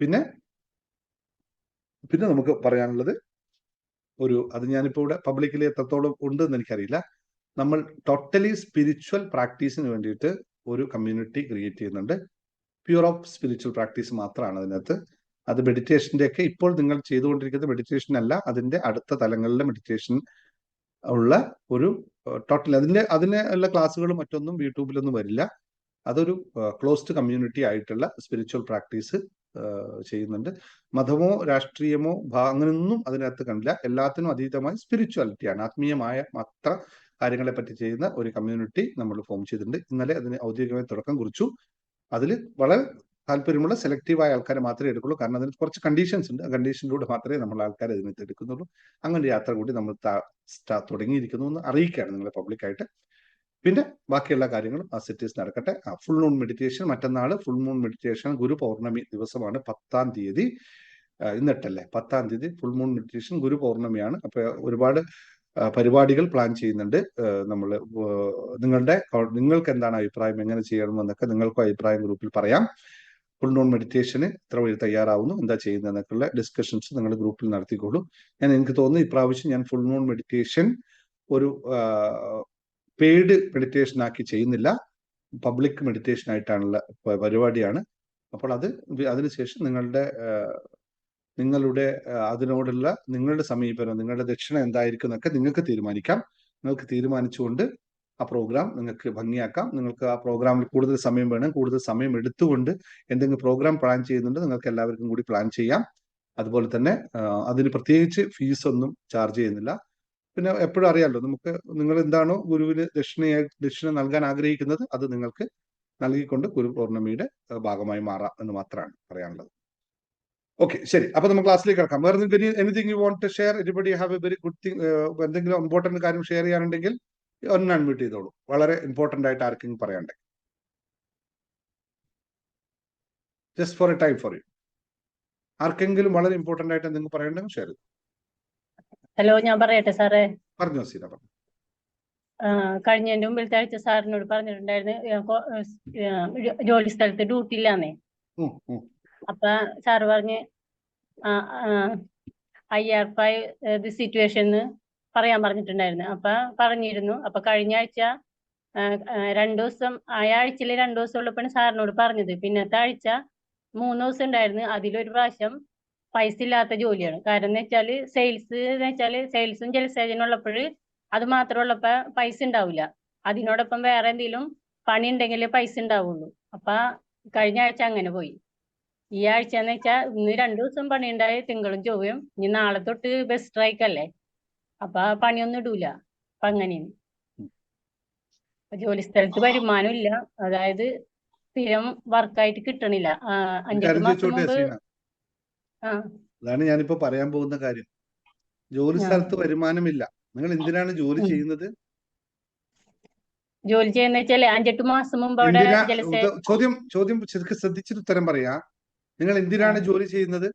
പിന്നെ നമുക്ക് പറയാനുള്ളത് അത് ഞാനിപ്പോൾ ഇവിടെ പബ്ലിക്കിൽ എത്രത്തോളം ഉണ്ട് എന്ന് എനിക്കറിയില്ല. നമ്മൾ ടോട്ടലി സ്പിരിച്വൽ പ്രാക്ടീസിന് വേണ്ടിയിട്ട് ഒരു കമ്മ്യൂണിറ്റി ക്രിയേറ്റ് ചെയ്യുന്നുണ്ട്. പ്യൂർ ഓഫ് സ്പിരിച്വൽ പ്രാക്ടീസ് മാത്രമാണ് അതിനകത്ത്. അത് മെഡിറ്റേഷൻ്റെ ഒക്കെ ഇപ്പോൾ നിങ്ങൾ ചെയ്തുകൊണ്ടിരിക്കുന്നത് മെഡിറ്റേഷൻ അല്ല, അതിന്റെ അടുത്ത തലങ്ങളിലെ മെഡിറ്റേഷൻ ഉള്ള ഒരു ടോട്ടൽ അതിനുള്ള ക്ലാസ്സുകളും മറ്റൊന്നും യൂട്യൂബിലൊന്നും വരില്ല. അതൊരു ക്ലോസ്ഡ് കമ്മ്യൂണിറ്റി ആയിട്ടുള്ള സ്പിരിച്വൽ പ്രാക്ടീസ് ചെയ്യുന്നുണ്ട്. മതമോ രാഷ്ട്രീയമോ അങ്ങനെയൊന്നും അതിനകത്ത് കണ്ടില്ല. എല്ലാത്തിനും അതീതമായി സ്പിരിച്വാലിറ്റിയാണ്, ആത്മീയമായ മാത്ര കാര്യങ്ങളെ പറ്റി ചെയ്യുന്ന ഒരു കമ്മ്യൂണിറ്റി നമ്മൾ ഫോം ചെയ്തിട്ടുണ്ട്. ഇന്നലെ അതിന് ഔദ്യോഗികമായി തുടക്കം കുറിച്ചു. അതിൽ വളരെ താല്പര്യമുള്ള സെലക്റ്റീവായ ആൾക്കാരെ മാത്രമേ എടുക്കുള്ളൂ. കാരണം അതിന് കുറച്ച് കണ്ടീഷൻസ് ഉണ്ട്. ആ കണ്ടീഷനിലൂടെ മാത്രമേ നമ്മൾ ആൾക്കാരെ അതിനകത്ത് എടുക്കുന്നുള്ളൂ. അങ്ങനെ യാത്ര കൂടി നമ്മൾ തുടങ്ങിയിരിക്കുന്നു എന്ന് അറിയിക്കുകയാണ് നിങ്ങളെ പബ്ലിക്കായിട്ട്. പിന്നെ ബാക്കിയുള്ള കാര്യങ്ങളും ആ സിറ്റീസ് നടക്കട്ടെ. ഫുൾ മൂൺ മെഡിറ്റേഷൻ മറ്റന്നാൾ ഫുൾ മൂൺ മെഡിറ്റേഷൻ, ഗുരു പൗർണമി ദിവസമാണ് 10-ാം തീയതി. ഇന്നിട്ടല്ലേ 10-ാം തീയതി ഫുൾ മൂൺ മെഡിറ്റേഷൻ, ഗുരു പൗർണമിയാണ്. അപ്പൊ ഒരുപാട് പരിപാടികൾ പ്ലാൻ ചെയ്യുന്നുണ്ട്. നമ്മൾ നിങ്ങൾക്ക് എന്താണ് അഭിപ്രായം, എങ്ങനെ ചെയ്യണമെന്നൊക്കെ നിങ്ങൾക്കും അഭിപ്രായം ഗ്രൂപ്പിൽ പറയാം. ഫുൾ മൂൺ മെഡിറ്റേഷന് എത്ര വഴി തയ്യാറാവുന്നു, എന്താ ചെയ്യുന്നതെന്നൊക്കെയുള്ള ഡിസ്കഷൻസ് നിങ്ങൾ ഗ്രൂപ്പിൽ നടത്തിക്കോളൂ. എനിക്ക് തോന്നുന്നു ഇപ്രാവശ്യം ഞാൻ ഫുൾ മൂൺ മെഡിറ്റേഷൻ ഒരു പെയ്ഡ് മെഡിറ്റേഷൻ ആക്കി ചെയ്യുന്നില്ല, പബ്ലിക് മെഡിറ്റേഷൻ ആയിട്ടാണുള്ള പരിപാടിയാണ്. അപ്പോൾ അതിനുശേഷം നിങ്ങളുടെ അതിനോടുള്ള നിങ്ങളുടെ സമീപനം, നിങ്ങളുടെ ദക്ഷിണ എന്തായിരിക്കും എന്നൊക്കെ നിങ്ങൾക്ക് തീരുമാനിക്കാം. നിങ്ങൾക്ക് തീരുമാനിച്ചുകൊണ്ട് ആ പ്രോഗ്രാം നിങ്ങൾക്ക് ഭംഗിയാക്കാം. നിങ്ങൾക്ക് ആ പ്രോഗ്രാമിൽ കൂടുതൽ സമയം വേണം, കൂടുതൽ സമയം എടുത്തുകൊണ്ട് എന്തെങ്കിലും പ്രോഗ്രാം പ്ലാൻ ചെയ്യുന്നുണ്ട്, നിങ്ങൾക്ക് എല്ലാവർക്കും കൂടി പ്ലാൻ ചെയ്യാം. അതുപോലെ തന്നെ അതിന് പ്രത്യേകിച്ച് ഫീസ് ഒന്നും ചാർജ് ചെയ്യുന്നില്ല. പിന്നെ എപ്പോഴും അറിയാമല്ലോ, നിങ്ങൾ എന്താണോ ഗുരുവിന് ദക്ഷിണ നൽകാൻ ആഗ്രഹിക്കുന്നത് അത് നിങ്ങൾക്ക് നൽകിക്കൊണ്ട് ഗുരു പൗർണമിയുടെ ഭാഗമായി മാറാം എന്ന് മാത്രമാണ് പറയാനുള്ളത്. ഓക്കെ, ശരി. അപ്പൊ നമുക്ക് ക്ലാസ്സിലേക്ക് കിടക്കാം. വേറെ anything you want to share? Everybody have a very good thing, എന്തെങ്കിലും ഇമ്പോർട്ടന്റ് കാര്യം ഷെയർ ചെയ്യാനുണ്ടെങ്കിൽ ഒന്ന് അൺമ്യൂട്ട് ചെയ്തോളൂ. വളരെ ഇമ്പോർട്ടന്റ് ആയിട്ട് ആർക്കെങ്കിലും പറയാണ്ടേ? Just for a time for you. ആർക്കെങ്കിലും വളരെ ഇമ്പോർട്ടന്റ് ആയിട്ട് എന്തെങ്കിലും പറയണ്ടെങ്കിൽ ഷെയർ ചെയ്തു. ഹലോ, ഞാൻ പറയട്ടെ സാറേ? പറഞ്ഞോ സീന, പറഞ്ഞു. കഴിഞ്ഞതിന്റെ മുമ്പിലത്തെ ആഴ്ച സാറിനോട് പറഞ്ഞിട്ടുണ്ടായിരുന്നു ജോലി സ്ഥലത്ത് ഡ്യൂട്ടി ഇല്ലാന്നേ. അപ്പൊ സാറ് പറഞ്ഞ് IR5 സിറ്റുവേഷൻ പറയാൻ പറഞ്ഞിട്ടുണ്ടായിരുന്നു. അപ്പൊ പറഞ്ഞിരുന്നു. അപ്പൊ കഴിഞ്ഞ ആഴ്ച 2 ദിവസം, ആഴ്ചയിൽ 2 ദിവസം ഉള്ളപ്പോഴാണ് സാറിനോട് പറഞ്ഞത്. പിന്നത്തെ ആഴ്ച 3 ദിവസം ഉണ്ടായിരുന്നു. അതിലൊരു പ്രാവശ്യം പൈസ ഇല്ലാത്ത ജോലിയാണ്. കാരണം എന്ന് വെച്ചാല് സെയിൽസും ജലസേചനം ഉള്ളപ്പോൾ അത് മാത്രം ഉള്ളപ്പോ പൈസ ഉണ്ടാവില്ല. അതിനോടൊപ്പം വേറെ എന്തെങ്കിലും പണി ഉണ്ടെങ്കിലേ പൈസ ഉണ്ടാവുള്ളൂ. അപ്പൊ കഴിഞ്ഞ ആഴ്ച അങ്ങനെ പോയി. ഈ ആഴ്ച എന്ന് വെച്ചാൽ ഇന്ന് 2 ദിവസം പണി ഉണ്ടായി, തിങ്കളും ചൊവ്വയും. ഇനി നാളെ തൊട്ട് ബസ് സ്ട്രൈക്ക് അല്ലേ, അപ്പൊ പണിയൊന്നും ഇടൂല. അപ്പൊ അങ്ങനെയാണ്. ജോലി സ്ഥലത്ത് വരുമാനം ഇല്ല, അതായത് സ്ഥിരം വർക്കായിട്ട് കിട്ടണില്ല. 5-8 മാസം മുമ്പ് അതാണ് ഞാനിപ്പോ പറയാൻ പോകുന്ന കാര്യം. ജോലി സ്ഥലത്ത് വരുമാനമില്ല, നിങ്ങൾ എന്തിനാണ് ജോലി ചെയ്യുന്നത്? ജോലി ചെയ്യുന്ന വെച്ചാല് 5-8 മാസം മുമ്പ് അവിടെ ചോദ്യം ശരിക്കും ശ്രദ്ധിച്ചിട്ട് ഉത്തരം പറയാ. നിങ്ങൾ എന്തിനാണ് ജോലി ചെയ്യുന്നത്?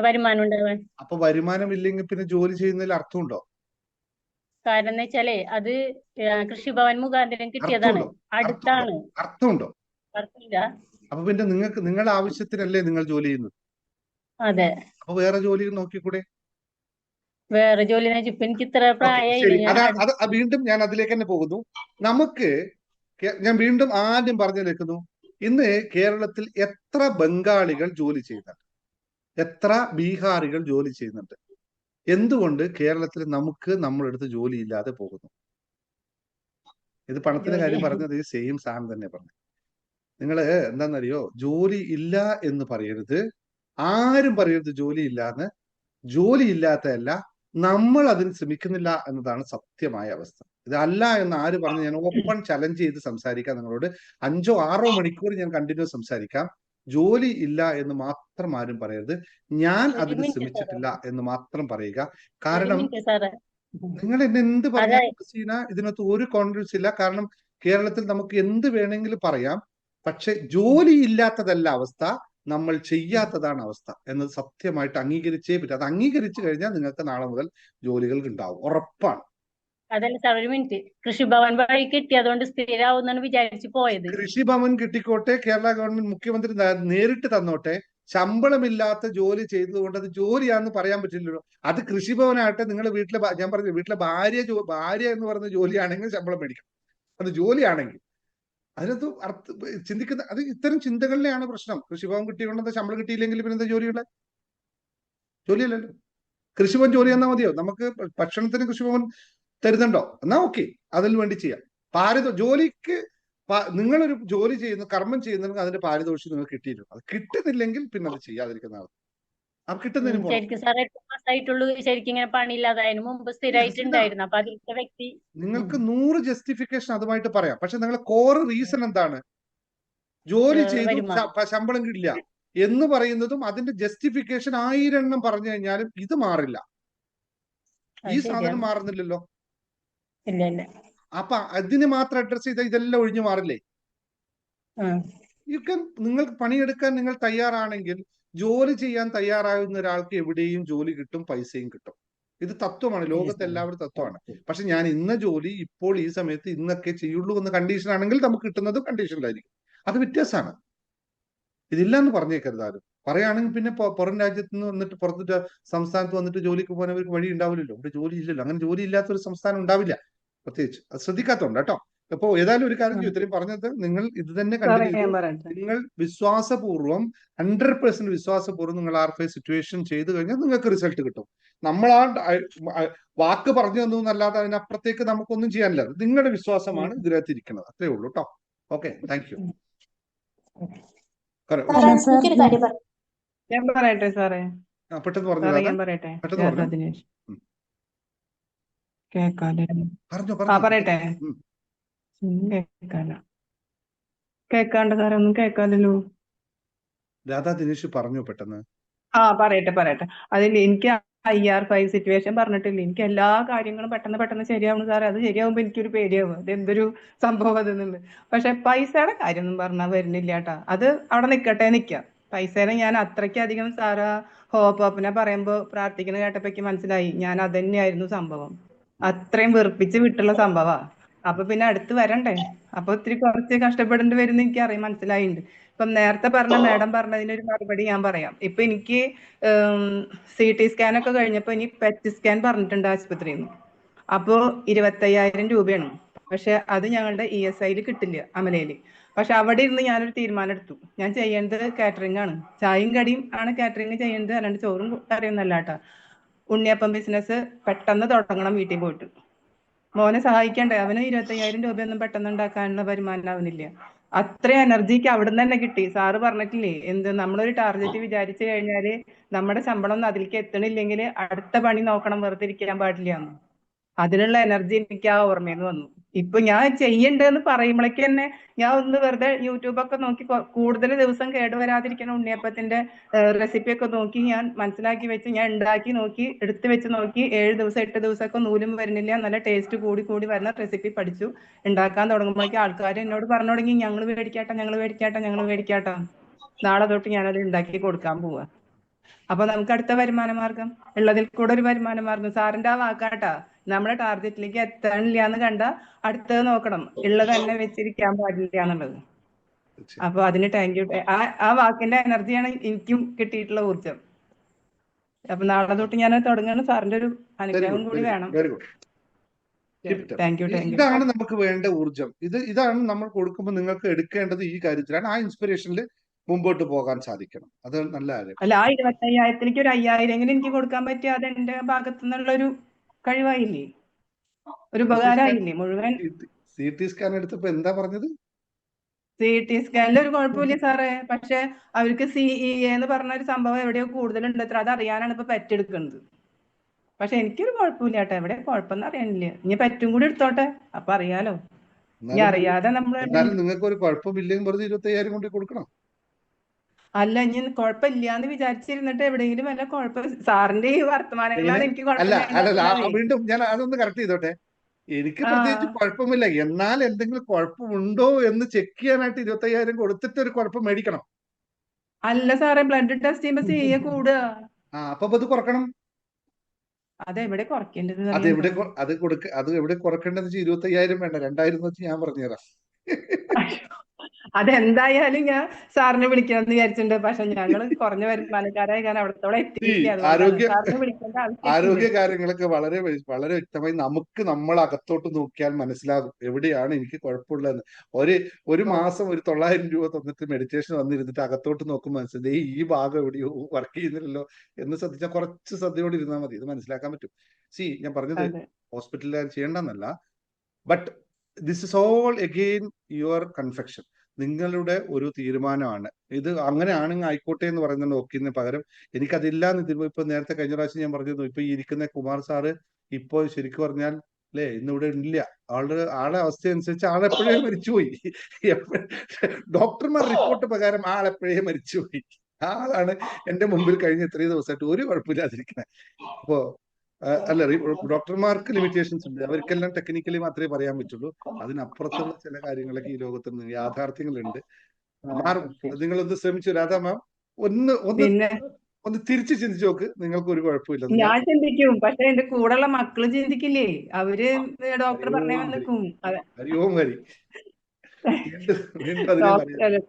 വരുമാനം ഉണ്ടാവാൻ. അപ്പൊ വരുമാനം ഇല്ലെങ്കിൽ പിന്നെ ജോലി ചെയ്യുന്നതിൽ അർത്ഥമുണ്ടോ? കാരണം എന്ന് വെച്ചാലേ അത് കൃഷിഭവൻ മുഖാന്തരം കിട്ടിയതാണ്, അടുത്താണ്. അർത്ഥമുണ്ടോ? അർത്ഥമില്ല. അപ്പൊ പിന്നെ നിങ്ങളുടെ ആവശ്യത്തിനല്ലേ നിങ്ങൾ ജോലി ചെയ്യുന്നത്? അതെ. അപ്പൊ വേറെ ജോലി നോക്കിക്കൂടെ? വേറെ ജോലി ഇപ്പൊ എനിക്ക് ഇത്ര പ്രായമായില്ല. വീണ്ടും ഞാൻ അതിലേക്ക് തന്നെ പോകുന്നു. ഞാൻ വീണ്ടും ആദ്യം പറഞ്ഞു നിൽക്കുന്നു, ഇന്ന് കേരളത്തിൽ എത്ര ബംഗാളികൾ ജോലി ചെയ്യുന്നുണ്ട്, എത്ര ബീഹാറികൾ ജോലി ചെയ്യുന്നുണ്ട്? എന്തുകൊണ്ട് കേരളത്തിൽ നമ്മളെടുത്ത് ജോലി ഇല്ലാതെ പോകുന്നു? ഇത് പണത്തിന്റെ കാര്യം പറഞ്ഞത് ഈ സെയിം സാധനം തന്നെ പറഞ്ഞു. നിങ്ങള് എന്താണെന്നറിയോ, ജോലി ഇല്ല എന്ന് പറയരുത്, ആരും പറയരുത് ജോലി ഇല്ലാന്ന്. ജോലി ഇല്ലാത്തതല്ല, നമ്മൾ അതിന് ശ്രമിക്കുന്നില്ല എന്നതാണ് സത്യമായ അവസ്ഥ. ഇതല്ല എന്ന് ആര് പറഞ്ഞു? ഞാൻ ഓപ്പൺ ചലഞ്ച് ചെയ്ത് സംസാരിക്കാം നിങ്ങളോട്. 5-6 മണിക്കൂർ ഞാൻ കണ്ടിന്യൂസ് സംസാരിക്കാം. ജോലി ഇല്ല എന്ന് മാത്രം ആരും പറയരുത്. ഞാൻ അതിന് ശ്രമിച്ചിട്ടില്ല എന്ന് മാത്രം പറയുക. കാരണം നിങ്ങൾ എന്നെ എന്ത് പറഞ്ഞാലും സീന, ഇതിനകത്ത് ഒരു കോൺഫിഡൻസ് ഇല്ല. കാരണം കേരളത്തിൽ നമുക്ക് എന്ത് വേണമെങ്കിലും പറയാം, പക്ഷെ ജോലി ഇല്ലാത്തതല്ല അവസ്ഥ, നമ്മൾ ചെയ്യാത്തതാണ് അവസ്ഥ എന്നത് സത്യമായിട്ട് അംഗീകരിച്ചേ പറ്റും. അത് അംഗീകരിച്ചു കഴിഞ്ഞാൽ നിങ്ങൾക്ക് നാളെ മുതൽ ജോലികൾ ഉണ്ടാവും, ഉറപ്പാണ്. അതല്ല സാർ, ഒരു മിനിറ്റ്. കൃഷിഭവൻ വഴി കിട്ടിയതുകൊണ്ട് സ്ഥിരാവുന്നാണ് വിചാരിച്ചു പോയത്. കൃഷിഭവൻ കിട്ടിക്കോട്ടെ, കേരള ഗവൺമെന്റ് മുഖ്യമന്ത്രി നേരിട്ട് തന്നോട്ടെ. ശമ്പളമില്ലാത്ത ജോലി ചെയ്തതുകൊണ്ട് അത് ജോലിയാണെന്ന് പറയാൻ പറ്റില്ലല്ലോ. അത് കൃഷിഭവനാകട്ടെ, നിങ്ങളുടെ ഞാൻ പറഞ്ഞു, വീട്ടിലെ ഭാര്യ എന്ന് പറയുന്ന ജോലിയാണെങ്കിൽ ശമ്പളം മേടിക്കണം. അത് ജോലിയാണെങ്കിൽ അതിനകത്ത് ചിന്തിക്കുന്ന അത് ഇത്തരം ചിന്തകളിലെയാണ് പ്രശ്നം. കൃഷിഭവൻ കിട്ടിയോണ്ടെന്താ ശമ്പളം കിട്ടിയില്ലെങ്കിൽ പിന്നെ എന്താ ജോലിയുള്ള ജോലിയല്ലല്ലോ. കൃഷിഭവൻ ജോലി തന്നാൽ മതിയോ? നമുക്ക് ഭക്ഷണത്തിന് കൃഷിഭവൻ തരുന്നുണ്ടോ? എന്നാ ഓക്കെ, അതിന് വേണ്ടി ചെയ്യാം. ജോലിക്ക് നിങ്ങളൊരു ജോലി ചെയ്യുന്നു, കർമ്മം ചെയ്യുന്നെങ്കിൽ അതിന്റെ പാരിതോഷികം നിങ്ങൾക്ക് കിട്ടിയിരുന്നു. അത് കിട്ടുന്നില്ലെങ്കിൽ പിന്നെ അത് ചെയ്യാതിരിക്കുന്നതാണ്. അത് കിട്ടുന്നതിന് പോണം. ശരിക്കും സാറേ 8 മാസമായിട്ടുള്ളൂ ശരിക്കും ഇങ്ങനെ പണിയില്ലാതെ. അതിന് മുമ്പ് സ്ഥിരമായിട്ടുണ്ടായിരുന്നു. അപ്പൊ അതിലത്തെ വ്യക്തി നിങ്ങൾക്ക് 100 ജസ്റ്റിഫിക്കേഷൻ അതുമായിട്ട് പറയാം. പക്ഷെ നിങ്ങളുടെ കോർ റീസൺ എന്താണ്? ജോലി ചെയ്തു വരുമാനം. ശമ്പളം കിട്ടില്ല എന്ന് പറയുന്നതും അതിന്റെ ജസ്റ്റിഫിക്കേഷൻ 1000 എണ്ണം പറഞ്ഞു കഴിഞ്ഞാലും ഇത് മാറില്ല. ഈ സാധനം മാറുന്നില്ലല്ലോ. ഇല്ല ഇല്ല. അപ്പൊ അതിന് മാത്രം അഡ്രസ് ചെയ്താൽ ഇതെല്ലാം ഒഴിഞ്ഞു മാറില്ലേ? നിങ്ങൾക്ക് പണിയെടുക്കാൻ നിങ്ങൾ തയ്യാറാണെങ്കിൽ, ജോലി ചെയ്യാൻ തയ്യാറാകുന്ന ഒരാൾക്ക് എവിടെയും ജോലി കിട്ടും, പൈസയും കിട്ടും. ഇത് തത്വമാണ്, ലോകത്ത് എല്ലാവരും തത്വമാണ്. പക്ഷെ ഞാൻ ഇന്ന ജോലി ഇപ്പോൾ ഈ സമയത്ത് ഇന്നൊക്കെ ചെയ്യുള്ളൂ എന്ന കണ്ടീഷൻ ആണെങ്കിൽ നമുക്ക് കിട്ടുന്നത് കണ്ടീഷനിലായിരിക്കും. അത് വ്യത്യാസമാണ്. ഇതില്ല എന്ന് പറഞ്ഞേക്കരുത് ആരും. പറയുകയാണെങ്കിൽ പിന്നെ പുറം രാജ്യത്ത് നിന്ന് വന്നിട്ട് പുറത്തിട്ട് സംസ്ഥാനത്ത് വന്നിട്ട് ജോലിക്ക് പോകുന്നവർക്ക് വഴി ഉണ്ടാവില്ലല്ലോ. ഇവിടെ ജോലി ഇല്ലല്ലോ. അങ്ങനെ ജോലി ഇല്ലാത്ത ഒരു സംസ്ഥാനം ഉണ്ടാവില്ല. പ്രത്യേകിച്ച് അത് ശ്രദ്ധിക്കാത്തതുണ്ട് കേട്ടോ. അപ്പൊ ഏതായാലും ഒരു കാര്യം ഇത്രയും പറഞ്ഞത്, നിങ്ങൾ ഇത് തന്നെ കണ്ടിന്യൂ ചെയ്തു. നിങ്ങൾ വിശ്വാസപൂർവ്വം 100% വിശ്വാസപൂർവ്വം നിങ്ങൾ RFI സിറ്റുവേഷൻ ചെയ്തു കഴിഞ്ഞാൽ നിങ്ങൾക്ക് റിസൾട്ട് കിട്ടും. നമ്മൾ വാക്ക് പറഞ്ഞു തന്നു എന്നല്ലാതെ അതിനപ്പുറത്തേക്ക് നമുക്കൊന്നും ചെയ്യാനില്ല. നിങ്ങളുടെ വിശ്വാസമാണ് ഇതിനകത്ത് ഇരിക്കുന്നത്. അത്രേ ഉള്ളൂ കേട്ടോ. Okay, thank you. ഞാൻ പറയട്ടെ സാറേ? പെട്ടെന്ന് പറഞ്ഞു. ഞാൻ പറയട്ടെ? പറയട്ടെ? കേക്കാണ്ട് സാറേ, ഒന്നും കേക്കാലല്ലോ. രാധാ ദിനേശ് പറഞ്ഞു പെട്ടെന്ന്. പറയട്ടെ. അതിൽ എനിക്ക് IR5 സിറ്റുവേഷൻ പറഞ്ഞിട്ടില്ല. എനിക്ക് എല്ലാ കാര്യങ്ങളും പെട്ടെന്ന് ശരിയാവണം സാറേ. അത് ശരിയാവുമ്പോ എനിക്കൊരു പേടിയാവും. അത് എന്തൊരു സംഭവം അതെന്നുള്ളത്. പക്ഷെ പൈസയുടെ കാര്യം ഒന്നും പറഞ്ഞാൽ വരുന്നില്ല കേട്ടാ. അത് അവിടെ നിൽക്കാം. പൈസേനെ ഞാൻ അത്രയ്ക്കധികം സാറാ ഹോപ്പിനെ പറയുമ്പോ പ്രാർത്ഥിക്കുന്ന കേട്ടപ്പോഴേക്ക് മനസ്സിലായി ഞാൻ അതന്നെയായിരുന്നു സംഭവം. അത്രയും വെറുപ്പിച്ച് വിട്ടുള്ള സംഭവാ. അപ്പൊ പിന്നെ അടുത്ത് വരണ്ടേ? അപ്പൊ ഇത്തിരി കുറച്ച് കഷ്ടപ്പെടേണ്ടി വരും എന്ന് എനിക്കറിയാം, മനസ്സിലായിട്ടുണ്ട്. ഇപ്പം നേരത്തെ മാഡം പറഞ്ഞതിനൊരു മറുപടി ഞാൻ പറയാം. ഇപ്പൊ എനിക്ക് CT സ്കാനൊക്കെ കഴിഞ്ഞപ്പോ ഇനി PET സ്കാൻ പറഞ്ഞിട്ടുണ്ട് ആശുപത്രിയിൽ നിന്ന്. അപ്പോ 25,000 രൂപയാണ്. പക്ഷെ അത് ഞങ്ങളുടെ ESIയിൽ കിട്ടില്ല, അമലയില്. പക്ഷെ അവിടെ ഇരുന്ന് ഞാനൊരു തീരുമാനം എടുത്തു. ഞാൻ ചെയ്യേണ്ടത് കാറ്ററിംഗ് ആണ്. ചായയും കടിയും ആണ് കാറ്ററിംഗ് ചെയ്യേണ്ടത്, അല്ലാണ്ട് ചോറും കറിയൊന്നും അല്ല കേട്ടോ. ഉണ്ണിയപ്പം ബിസിനസ് പെട്ടെന്ന് തുടങ്ങണം വീട്ടിൽ പോയിട്ട്. മോനെ സഹായിക്കണ്ടേ? അവന് 25,000 രൂപയൊന്നും പെട്ടെന്ന് ഉണ്ടാക്കാനുള്ള വരുമാനം ആവുന്നില്ല. അത്ര എനർജിക്ക് അവിടെ നിന്ന് തന്നെ കിട്ടി. സാറ് പറഞ്ഞിട്ടില്ലേ, നമ്മളൊരു ടാർഗറ്റ് വിചാരിച്ചു കഴിഞ്ഞാല് നമ്മുടെ ശമ്പളം ഒന്നും അതിലേക്ക് എത്തണില്ലെങ്കിൽ അടുത്ത പണി നോക്കണം, വെറുതെ ഇരിക്കാൻ പാടില്ല എന്ന്. അതിനുള്ള എനർജി എനിക്ക് ആ ഓർമ്മയിൽ വന്നു. ഇപ്പൊ ഞാൻ ചെയ്യണ്ടെന്ന് പറയുമ്പോഴേക്ക് തന്നെ ഞാൻ ഒന്ന് വെറുതെ യൂട്യൂബൊക്കെ നോക്കി കൂടുതൽ ദിവസം കേടുവരാതിരിക്കുന്ന ഉണ്ണിയപ്പത്തിന്റെ റെസിപ്പി ഒക്കെ നോക്കി ഞാൻ മനസ്സിലാക്കി വെച്ച് ഞാൻ ഉണ്ടാക്കി നോക്കി, എടുത്തു വെച്ച് നോക്കി. 7 ദിവസം 8 ദിവസമൊക്കെ നൂലും വരുന്നില്ല, നല്ല ടേസ്റ്റ് കൂടി വരുന്ന റെസിപ്പി പഠിച്ചു. ഉണ്ടാക്കാൻ തുടങ്ങുമ്പോഴേക്കും ആൾക്കാർ എന്നോട് പറഞ്ഞു തുടങ്ങി, ഞങ്ങൾ മേടിക്കാട്ടോ. നാളെ തൊട്ട് ഞാനത് ഉണ്ടാക്കി കൊടുക്കാൻ പോവാ. അപ്പൊ നമുക്ക് അടുത്ത വരുമാന മാർഗം ഉള്ളതിൽ കൂടെ ഒരു വരുമാന മാർഗം. സാറിന്റെ ആ വാക്കാട്ടാ, നമ്മുടെ ടാർഗറ്റിലേക്ക് എത്താനില്ല എന്ന് കണ്ട അടുത്തത് നോക്കണം, ഉള്ളത് തന്നെ വെച്ചിരിക്കാൻ പാടില്ല എന്നുള്ളത്. അപ്പൊ അതിന് താങ്ക് യു. ആ വാക്കിന്റെ എനർജിയാണ് എനിക്കും കിട്ടിയിട്ടുള്ള ഊർജം. അപ്പൊ നാളെ തൊട്ട് ഞാൻ തുടങ്ങുന്ന സാറിന്റെ ഒരു അനുഗ്രഹം കൂടി വേണം. Thank you. ഇതാണ് നമുക്ക് വേണ്ട ഊർജം. ഇതാണ് നമ്മൾ കൊടുക്കുമ്പോൾ നിങ്ങൾക്ക് എടുക്കേണ്ടത്. ഈ കാര്യത്തിലാണ് ആ ഇൻസ്പിറേഷനിൽ മുമ്പോട്ട് പോകാൻ സാധിക്കണം. അത് നല്ല കാര്യം. അല്ല, ആ 25,000 ഒരു 5,000 എനിക്ക് കൊടുക്കാൻ പറ്റിയ അത് എന്റെ ഭാഗത്തു നിന്നുള്ള ഒരു കഴിവായില്ലേ, ഒരു ഉപകാരമായില്ലേ മുഴുവൻ. CT സ്കാൻ എടുത്തപ്പോ എന്താ പറഞ്ഞത്? CT സ്കാനിൽ ഒരു കുഴപ്പമില്ല സാറേ. പക്ഷെ അവർക്ക് CEA എന്ന് പറഞ്ഞ ഒരു സംഭവം എവിടെയോ കൂടുതലുണ്ട് അത്ര. അത് അറിയാനാണ് ഇപ്പൊ PET എടുക്കുന്നത്. പക്ഷെ എനിക്കൊരു കുഴപ്പമില്ല കേട്ടോ. എവിടെ കുഴപ്പമെന്ന് അറിയാനില്ല. ഇനി PET കൂടി എടുത്തോട്ടെ, അപ്പൊ അറിയാലോ. ഇനി അറിയാതെ നിങ്ങൾക്ക് ഒരു കുഴപ്പമില്ലെങ്കിൽ വെറുതെ 25,000 കൊണ്ട് കൊടുക്കണം. അല്ല, ഇനി കുഴപ്പമില്ലാന്ന് വിചാരിച്ചിരുന്നിട്ട് എവിടെയെങ്കിലും വല്ല കുഴപ്പം. സാറിന്റെ ഈ വർത്തമാനങ്ങളാണ് എനിക്ക് വീണ്ടും ഞാൻ അതൊന്ന് കറക്റ്റ് ചെയ്തോട്ടെ. എനിക്ക് പ്രത്യേകിച്ച് കുഴപ്പമില്ല. എന്നാൽ എന്തെങ്കിലും കുഴപ്പമുണ്ടോ എന്ന് ചെക്ക് ചെയ്യാനായിട്ട് 25,000 കൊടുത്തിട്ട് ഒരു കുഴപ്പം മേടിക്കണം. അല്ല സാറേ, ബ്ലഡ് ടെസ്റ്റ് ചെയ്യുമ്പോ CA കൂടുക. അപ്പൊ അത് കുറക്കണം. അതെവിടെ കുറയ്ക്കേണ്ടത്? അത് എവിടെ കുറക്കേണ്ടത്? 25,000 വേണ്ട, 2,000 വെച്ച് ഞാൻ പറഞ്ഞുതരാം. അതെന്തായാലും ഞാൻ സാറിനെ വിളിക്കണമെന്ന് വിചാരിച്ചിട്ടുണ്ട്. പക്ഷെ ഞങ്ങള് കുറഞ്ഞ വരുമാനക്കാരായ കാരണം അവിടത്തോളം എത്തിയില്ല. ആരോഗ്യ കാര്യങ്ങളൊക്കെ വളരെ വളരെ വ്യക്തമായി നമുക്ക് നമ്മൾ അകത്തോട്ട് നോക്കിയാൽ മനസ്സിലാകും എവിടെയാണ് എനിക്ക് കുഴപ്പമുള്ളതെന്ന്. ഒരു മാസം ഒരു 900 രൂപ തന്നിട്ട് മെഡിറ്റേഷൻ വന്നിരുന്നിട്ട് അകത്തോട്ട് നോക്കുമ്പോൾ മനസ്സിലായി ഈ ഭാഗം എവിടെയോ വർക്ക് ചെയ്യുന്നില്ലല്ലോ എന്ന് ശ്രദ്ധിച്ചാൽ, കുറച്ച് ശ്രദ്ധയോടെ ഇരുന്നാൽ മതി, ഇത് മനസ്സിലാക്കാൻ പറ്റും. ഞാൻ പറഞ്ഞത് ഹോസ്പിറ്റലിൽ ചെയ്യേണ്ടെന്നല്ല, but this is all again your confection. നിങ്ങളുടെ ഒരു തീരുമാനമാണ് ഇത്. അങ്ങനെ ആണെങ്കിൽ ആയിക്കോട്ടെ എന്ന് പറയുന്നത് നോക്കിയതിന് പകരം എനിക്കതില്ലാന്ന് തീരുമാനം. ഇപ്പൊ നേരത്തെ കഴിഞ്ഞ പ്രാവശ്യം ഞാൻ പറഞ്ഞിരുന്നു, ഇപ്പൊ ഈ ഇരിക്കുന്ന കുമാർ സാറ് ഇപ്പോൾ ശരിക്കും പറഞ്ഞാൽ അല്ലേ ഇന്നിവിടെ ഇല്ല. ആളെ അവസ്ഥ അനുസരിച്ച് ആളെപ്പോഴേ മരിച്ചുപോയി. ഡോക്ടർമാർ റിപ്പോർട്ട് പ്രകാരം ആളെപ്പോഴേ മരിച്ചുപോയി. ആളാണ് എന്റെ മുമ്പിൽ കഴിഞ്ഞ ഇത്രയും ദിവസമായിട്ട് ഒരു കുഴപ്പമില്ലാതിരിക്കണേ. അപ്പോ അല്ല, ഡോക്ടർമാർക്ക് ലിമിറ്റേഷൻസ് ഉണ്ട്. അവർക്കെല്ലാം ടെക്നിക്കലി മാത്രമേ പറയാൻ പറ്റുള്ളൂ. അതിനപ്പുറത്തുള്ള ചില കാര്യങ്ങളൊക്കെ ഈ ലോകത്ത് യാഥാർത്ഥ്യങ്ങളുണ്ട്. നിങ്ങളൊന്ന് ശ്രമിച്ചു രാധാ മാം, ഒന്ന് ഒന്ന് പിന്നെ ഒന്ന് തിരിച്ചു ചിന്തിച്ചു നോക്ക്. നിങ്ങൾക്ക് ഒരു കുഴപ്പമില്ല. ഞാൻ ചിന്തിക്കും, പക്ഷെ എന്റെ കൂടെയുള്ള മക്കള് ചിന്തിക്കില്ലേ. അവര് ഡോക്ടർ പറഞ്ഞേ നിൽക്കും. ഹരിയോം ഹരി. വീണ്ടും അതിനെ പറയാം.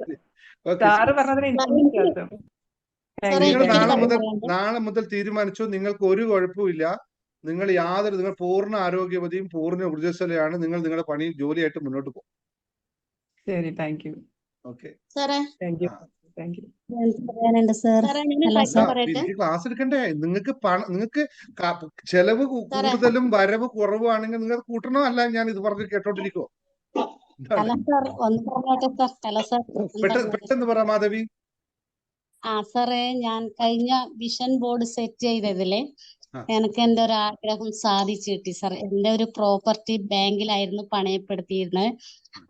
സാറ് പറഞ്ഞതിന് എനിക്ക് വിശ്വാസം. നിങ്ങൾ നാളെ മുതൽ തീരുമാനിച്ചു, നിങ്ങൾക്ക് ഒരു കുഴപ്പമില്ല. നിങ്ങൾ പൂർണ്ണ ആരോഗ്യവതിയും പൂർണ്ണ ഊർജ്ജസ്വലയാണ്. നിങ്ങൾ നിങ്ങളുടെ പണി ജോലിയായിട്ട് മുന്നോട്ട് പോകും. ശരി, thank you. Okay, thank you, thank you. എനിക്ക് ക്ലാസ് എടുക്കണ്ടേ? നിങ്ങൾക്ക് ചെലവ് കൂടുതലും വരവ് കുറവാണെങ്കിൽ നിങ്ങൾ കൂട്ടണോ? അല്ല ഞാൻ ഇത് പറഞ്ഞ് കേട്ടോണ്ടിരിക്കോ? പെട്ടെന്ന് പറ മാധവി. സാറേ, ഞാൻ കഴിഞ്ഞ വിഷൻ ബോർഡ് സെറ്റ് ചെയ്തതില് എനിക്ക് എന്റെ ഒരു ആഗ്രഹം സാധിച്ചു കിട്ടി സാർ. എന്റെ ഒരു പ്രോപ്പർട്ടി ബാങ്കിലായിരുന്നു പണയപ്പെടുത്തിയിരുന്നത്.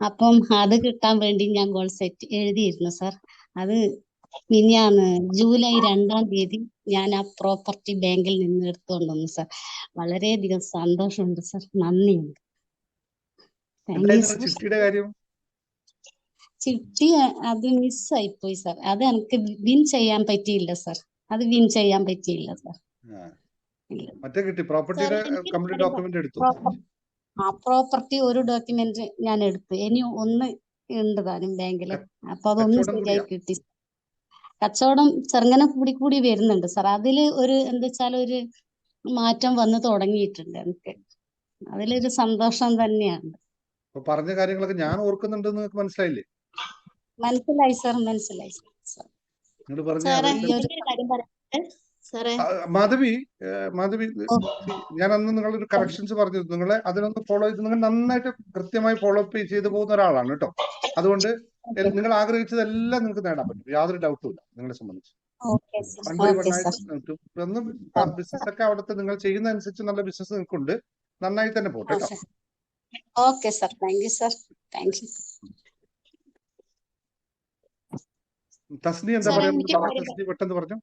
അപ്പം അത് കിട്ടാൻ വേണ്ടി ഞാൻ ഗോൾ സെറ്റ് എഴുതിയിരുന്നു സാർ. അത് മിനിഞ്ഞാന്ന് ജൂലൈ 2-ാം തീയതി ഞാൻ ആ പ്രോപ്പർട്ടി ബാങ്കിൽ നിന്ന് എടുത്തുകൊണ്ടുവന്നു സാർ. വളരെയധികം സന്തോഷമുണ്ട് സാർ. നന്ദിയുണ്ട്. ചിട്ടി അത് മിസ്സായി പോയി സാർ. അത് എനിക്ക് വിൻ ചെയ്യാൻ പറ്റിയില്ല സാർ. പ്രോപ്പർട്ടി ഒരു ഡോക്യുമെന്റ് ഞാൻ എടുത്തു. ഇനി ഒന്ന് ഉണ്ട് താനും ബാങ്കില്. അപ്പൊ അതൊന്ന് ശരിയായി കിട്ടി. കച്ചവടം ചെറുങ്ങനെ കൂടി വരുന്നുണ്ട് സാർ. അതില് ഒരു എന്താ വെച്ചാൽ ഒരു മാറ്റം വന്ന് തുടങ്ങിയിട്ടുണ്ട്. എനിക്ക് അതിലൊരു സന്തോഷം തന്നെയാണ്. പറഞ്ഞ കാര്യങ്ങളൊക്കെ ഞാൻ ഓർക്കുന്നുണ്ട്. നിങ്ങൾക്ക് മനസ്സിലായില്ലേ? മനസ്സിലായി സാർ, മനസ്സിലായി സാർ. മാധവി, ഞാൻ അന്ന് നിങ്ങളൊരു കറക്ഷൻസ് പറഞ്ഞിരുന്നു. നിങ്ങളെ അതിനൊന്ന് ഫോളോ ചെയ്ത് നിങ്ങൾ നന്നായിട്ട് കൃത്യമായി ഫോളോ അപ്പ് ചെയ്ത് പോകുന്ന ഒരാളാണ് കേട്ടോ. അതുകൊണ്ട് നിങ്ങൾ ആഗ്രഹിച്ചതെല്ലാം നിങ്ങൾക്ക് നേടാൻ പറ്റും. യാതൊരു ഡൗട്ടും ഇല്ല നിങ്ങളെ സംബന്ധിച്ച്. ബിസിനസ് ഒക്കെ അവിടുത്തെ നിങ്ങൾ ചെയ്യുന്ന അനുസരിച്ച് നല്ല ബിസിനസ് നിങ്ങൾക്കുണ്ട്. നന്നായി തന്നെ പോട്ടെ കേട്ടോ. Okay sir, thank you sir. Thank you. Tasni എന്താ പറയാ? തസ്നി പെട്ടെന്ന് പറഞ്ഞു.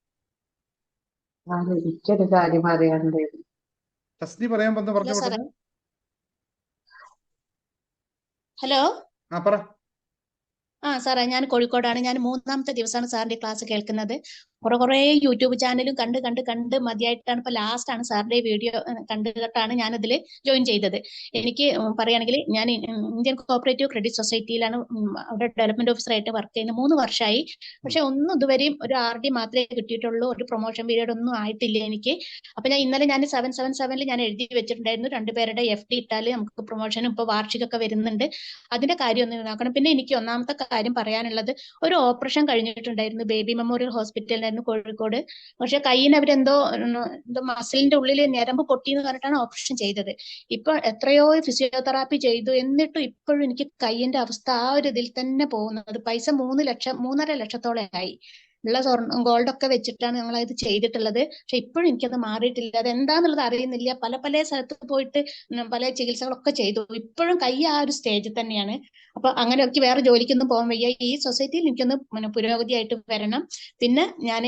എനിക്കൊരു കാര്യം അറിയാണ്ട്. തസ്നി പറയാൻ പറഞ്ഞു. ഹലോ, പറ. സാറേ, ഞാൻ കോഴിക്കോടാണ്. ഞാൻ 3-ാമത്തെ ദിവസമാണ് സാറിന്റെ ക്ലാസ് കേൾക്കുന്നത്. കുറെ യൂട്യൂബ് ചാനലും കണ്ട് മതിയായിട്ടാണ് ഇപ്പൊ ലാസ്റ്റ് ആണ് സാറിന്റെ വീഡിയോ കണ്ടിട്ടാണ് ഞാൻ അതിൽ ജോയിൻ ചെയ്തത്. എനിക്ക് പറയുകയാണെങ്കിൽ ഞാൻ ഇന്ത്യൻ കോഓപ്പറേറ്റീവ് ക്രെഡിറ്റ് സൊസൈറ്റിയിലാണ് അവിടെ ഡെവലപ്മെന്റ് ഓഫീസറായിട്ട് വർക്ക് ചെയ്യുന്നത് 3 വർഷമായി. പക്ഷെ ഒന്നും ഇതുവരെയും ഒരു RD മാത്രമേ കിട്ടിയിട്ടുള്ളൂ. ഒരു പ്രൊമോഷൻ പീരീഡ് ഒന്നും ആയിട്ടില്ല എനിക്ക്. അപ്പൊ ഇന്നലെ ഞാൻ 777 ഞാൻ എഴുതി വെച്ചിട്ടുണ്ടായിരുന്നു 2 പേരുടെ FD ഇട്ടാല് നമുക്ക് പ്രൊമോഷനും ഇപ്പൊ വാർഷികമൊക്കെ വരുന്നുണ്ട്. അതിന്റെ കാര്യം ഒന്ന് നോക്കണം. പിന്നെ എനിക്ക് ഒന്നാമത്തെ കാര്യം പറയാനുള്ളത്, ഒരു ഓപ്പറേഷൻ കഴിഞ്ഞിട്ടുണ്ടായിരുന്നു ബേബി മെമ്മോറിയൽ ഹോസ്പിറ്റലിലായിരുന്നു കോഴിക്കോട്. പക്ഷെ കയ്യിന് അവരെന്തോ മസിലിന്റെ ഉള്ളിൽ ഞരമ്പ് പൊട്ടി എന്ന് പറഞ്ഞിട്ടാണ് ഓപ്പറേഷൻ ചെയ്തത്. ഇപ്പൊ എത്രയോ ഫിസിയോതെറാപ്പി ചെയ്തു, എന്നിട്ടും ഇപ്പോഴും എനിക്ക് കയ്യിന്റെ അവസ്ഥ ആ ഒരു ഇതിൽ തന്നെ പോകുന്നത്. പൈസ 3.5 ലക്ഷത്തോളം ആയി. ഉള്ള ഗോൾഡ് ഒക്കെ വെച്ചിട്ടാണ് ഞങ്ങൾ ഇത് ചെയ്തിട്ടുള്ളത്. പക്ഷെ ഇപ്പോഴും എനിക്കത് മാറിയിട്ടില്ല. അത് എന്താന്നുള്ളത് അറിയുന്നില്ല. പല സ്ഥലത്ത് പോയിട്ട് പല ചികിത്സകളൊക്കെ ചെയ്തു. ഇപ്പോഴും കൈ ആ ഒരു സ്റ്റേജിൽ തന്നെയാണ്. അപ്പൊ അങ്ങനെ എനിക്ക് വേറെ ജോലിക്കൊന്നും പോകാൻ വയ്യ. ഈ സൊസൈറ്റിയിൽ എനിക്കൊന്ന് പുരോഗതിയായിട്ട് വരണം. പിന്നെ ഞാൻ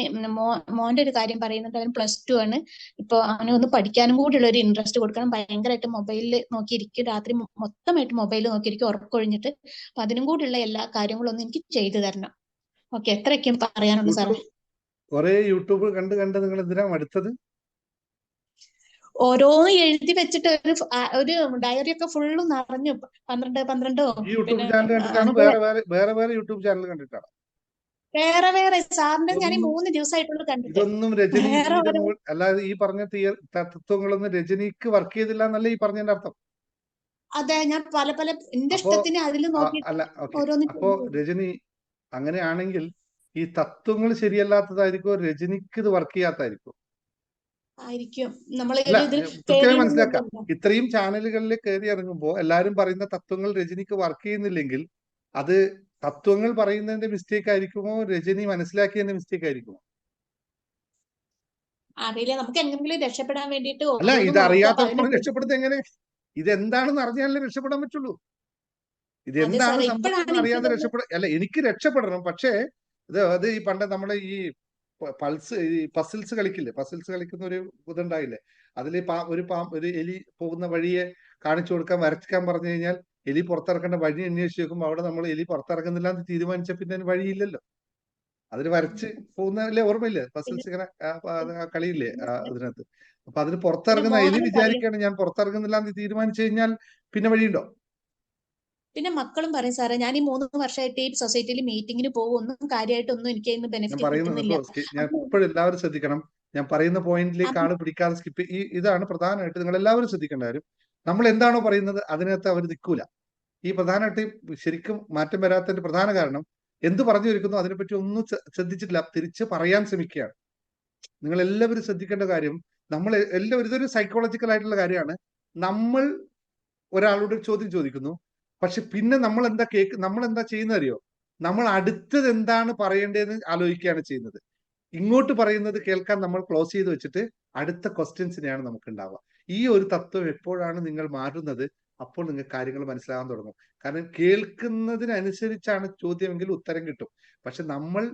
മോന്റെ ഒരു കാര്യം പറയുന്നുണ്ട്. അവൻ +2 ആണ്. ഇപ്പൊ അവനൊന്ന് പഠിക്കാനും കൂടിയുള്ള ഒരു ഇൻട്രസ്റ്റ് കൊടുക്കണം. ഭയങ്കരമായിട്ട് മൊബൈലിൽ നോക്കിയിരിക്കും. രാത്രി മൊത്തമായിട്ട് മൊബൈൽ നോക്കിയിരിക്കും ഉറക്കൊഴിഞ്ഞിട്ട്. അപ്പൊ അതിനും കൂടിയുള്ള എല്ലാ കാര്യങ്ങളും ഒന്ന് എനിക്ക് ചെയ്തു തരണം. ഓക്കെ, എത്രയൊക്കെയും പറയാനുണ്ട് സാറേ. കുറെ യൂട്യൂബ് കണ്ട് നിങ്ങൾ എന്തിനാ അടുത്തത്? ഓരോന്ന് എഴുതി വെച്ചിട്ട് ഒരു ഡയറി ഒക്കെ ഫുള്ള് നിറഞ്ഞു. 12 യൂട്യൂബ് ചാനൽ കണ്ടിട്ടാണ്? വേറെ യൂട്യൂബ് ചാനൽ കണ്ടിട്ടാണ്? വേറെ സാറിന്റെ ഞാൻ 3 ദിവസമായിട്ടുള്ള കണ്ടിട്ട്. ഇതൊന്നും രജനി അല്ലാതെ ഈ പറഞ്ഞ തത്വങ്ങളൊന്നും രജനിക്ക് വർക്ക് ചെയ്തില്ല എന്നല്ല ഈ പറഞ്ഞതിന്റെ അർത്ഥം. അതെ, ഞാൻ പല എന്റെ ഇഷ്ടത്തിന് അതിൽ നോക്കി. അപ്പോ രജനി അങ്ങനെയാണെങ്കിൽ ഈ തത്വങ്ങൾ ശരിയല്ലാത്തതായിരിക്കും, രജനിക്ക് ഇത് വർക്ക് ചെയ്യാത്തായിരിക്കും. ആയിരിക്കും നമ്മൾ അല്ല, ഇത് കൃത്യമായി മനസ്സിലാക്കാം. കേറിയിരുന്നില്ല. ഇത്രയും ചാനലുകളിൽ കയറി ഇറങ്ങുമ്പോൾ എല്ലാവരും പറയുന്ന തത്വങ്ങൾ രജനിക്ക് വർക്ക് ചെയ്യുന്നില്ലെങ്കിൽ അത് തത്വങ്ങൾ പറയുന്നതിന്റെ മിസ്റ്റേക്ക് ആയിരിക്കുമോ, രജനി മനസ്സിലാക്കിയതിന്റെ മിസ്റ്റേക്ക് ആയിരിക്കുമോ? അറിയില്ല, നമുക്ക് എങ്ങനെങ്കിലും രക്ഷപ്പെടാൻ വേണ്ടിയിട്ട് അല്ല, ഓരോന്നും ഇത് നോക്കും. അപ്പൊ അറിയാത്തപ്പോൾ അതിനെ രക്ഷപ്പെടുന്നത് എങ്ങനെ? ഇതെന്താണെന്ന് അറിഞ്ഞാലേ രക്ഷപ്പെടാൻ പറ്റുള്ളൂ. അതെ ഇതെന്താണ് സാറേ, സംഭവം ഇപ്പോഴാണ് എന്ന് എനിക്ക് അറിയാതെ തോന്നുന്നത്. രക്ഷപ്പെടാൻ, അല്ല എനിക്ക് രക്ഷപ്പെടണം. പക്ഷേ അത് ഈ പണ്ട് നമ്മളെ ഈ പൾസ് ഈ പസിൽസ് കളിക്കില്ലേ, പസിൽസ് കളിക്കുന്ന ഒരു ഇതുണ്ടായില്ലേ, അതിൽ ഒരു എലി പോകുന്ന വഴിയെ കാണിച്ചു കൊടുക്കാൻ വരയ്ക്കാൻ പറഞ്ഞു കഴിഞ്ഞാൽ എലി പുറത്തിറക്കേണ്ട വഴി അന്വേഷിച്ച് നോക്കുമ്പോൾ അവിടെ നമ്മൾ എലി പുറത്തിറക്കുന്നില്ല എന്ന് തീരുമാനിച്ച പിന്നെ അതിന് വഴിയില്ലല്ലോ. അതിന് വരച്ച് പോകുന്നല്ലേ, ഓർമ്മയില്ലേ പസിൽസ് ഇങ്ങനെ ആ കളിയില്ലേ ഇതിനകത്ത്. അപ്പൊ അതിന് പിന്നെ പുറത്തിറങ്ങുന്ന എലി മോനും പറയും, വിചാരിക്കുകയാണ് ഞാൻ പുറത്തിറങ്ങുന്നില്ല എന്ന് തീരുമാനിച്ചു കഴിഞ്ഞാൽ പിന്നെ വഴിയുണ്ടോ? പിന്നെ മക്കളും പറയും സാറേ, ഞാൻ ഈ 3 വർഷമായിട്ട് ഈ സൊസൈറ്റിയിൽ മീറ്റിങ്ങിന് പോകും, ഒന്നും കാര്യമായിട്ടൊന്നും എനിക്ക് ഇന്ന് ഞാൻ ബെനിഫിറ്റ് പറയുന്നത് കിട്ടുന്നില്ല. ഞാൻ അപ്പൊ ഇപ്പോഴും എല്ലാവരും ശ്രദ്ധിക്കണം. ഞാൻ പറയുന്ന പോയിന്റിലേക്ക് അത് ആള് പിടിക്കാതെ സ്കിപ്പ്. ഇതാണ് പ്രധാനമായിട്ട് നിങ്ങൾ എല്ലാവരും ശ്രദ്ധിക്കേണ്ട കാര്യം. നമ്മൾ എന്താണോ പറയുന്നത് അതിനകത്ത് അവർ നിൽക്കൂല. ഈ പ്രധാനമായിട്ട് ശരിക്കും മാറ്റം വരാത്തതിന്റെ പ്രധാന കാരണം എന്ത് പറഞ്ഞു വയ്ക്കുന്നു അതിനെപ്പറ്റി ഒന്നും ശ്രദ്ധിച്ചിട്ടില്ല, തിരിച്ച് പറയാൻ ശ്രമിക്കുകയാണ്. നിങ്ങൾ എല്ലാവരും ശ്രദ്ധിക്കേണ്ട കാര്യം, നമ്മൾ എല്ലാവരും ഇതൊരു സൈക്കോളജിക്കൽ ആയിട്ടുള്ള കാര്യമാണ്. നമ്മൾ ഒരാളോട് ഒരു ചോദ്യം ചോദിക്കുന്നു, പക്ഷെ പിന്നെ നമ്മൾ എന്താ ചെയ്യുന്നത് അറിയോ? നമ്മൾ അടുത്തത് എന്താണ് പറയേണ്ടതെന്ന് ആലോചിക്കുകയാണ് ചെയ്യുന്നത്. ഇങ്ങോട്ട് പറയുന്നത് കേൾക്കാൻ നമ്മൾ ക്ലോസ് ചെയ്ത് വെച്ചിട്ട് അടുത്ത ക്വസ്റ്റ്യൻസിനെയാണ് നമുക്ക് ഉണ്ടാവുക. ഈ ഒരു തത്വം എപ്പോഴാണ് നിങ്ങൾ മാറുന്നത്, അപ്പോൾ നിങ്ങൾക്ക് കാര്യങ്ങൾ മനസ്സിലാകാൻ തുടങ്ങും. കാരണം കേൾക്കുന്നതിനനുസരിച്ചാണ് ചോദ്യമെങ്കിൽ ഉത്തരം കിട്ടും. പക്ഷെ നമ്മൾ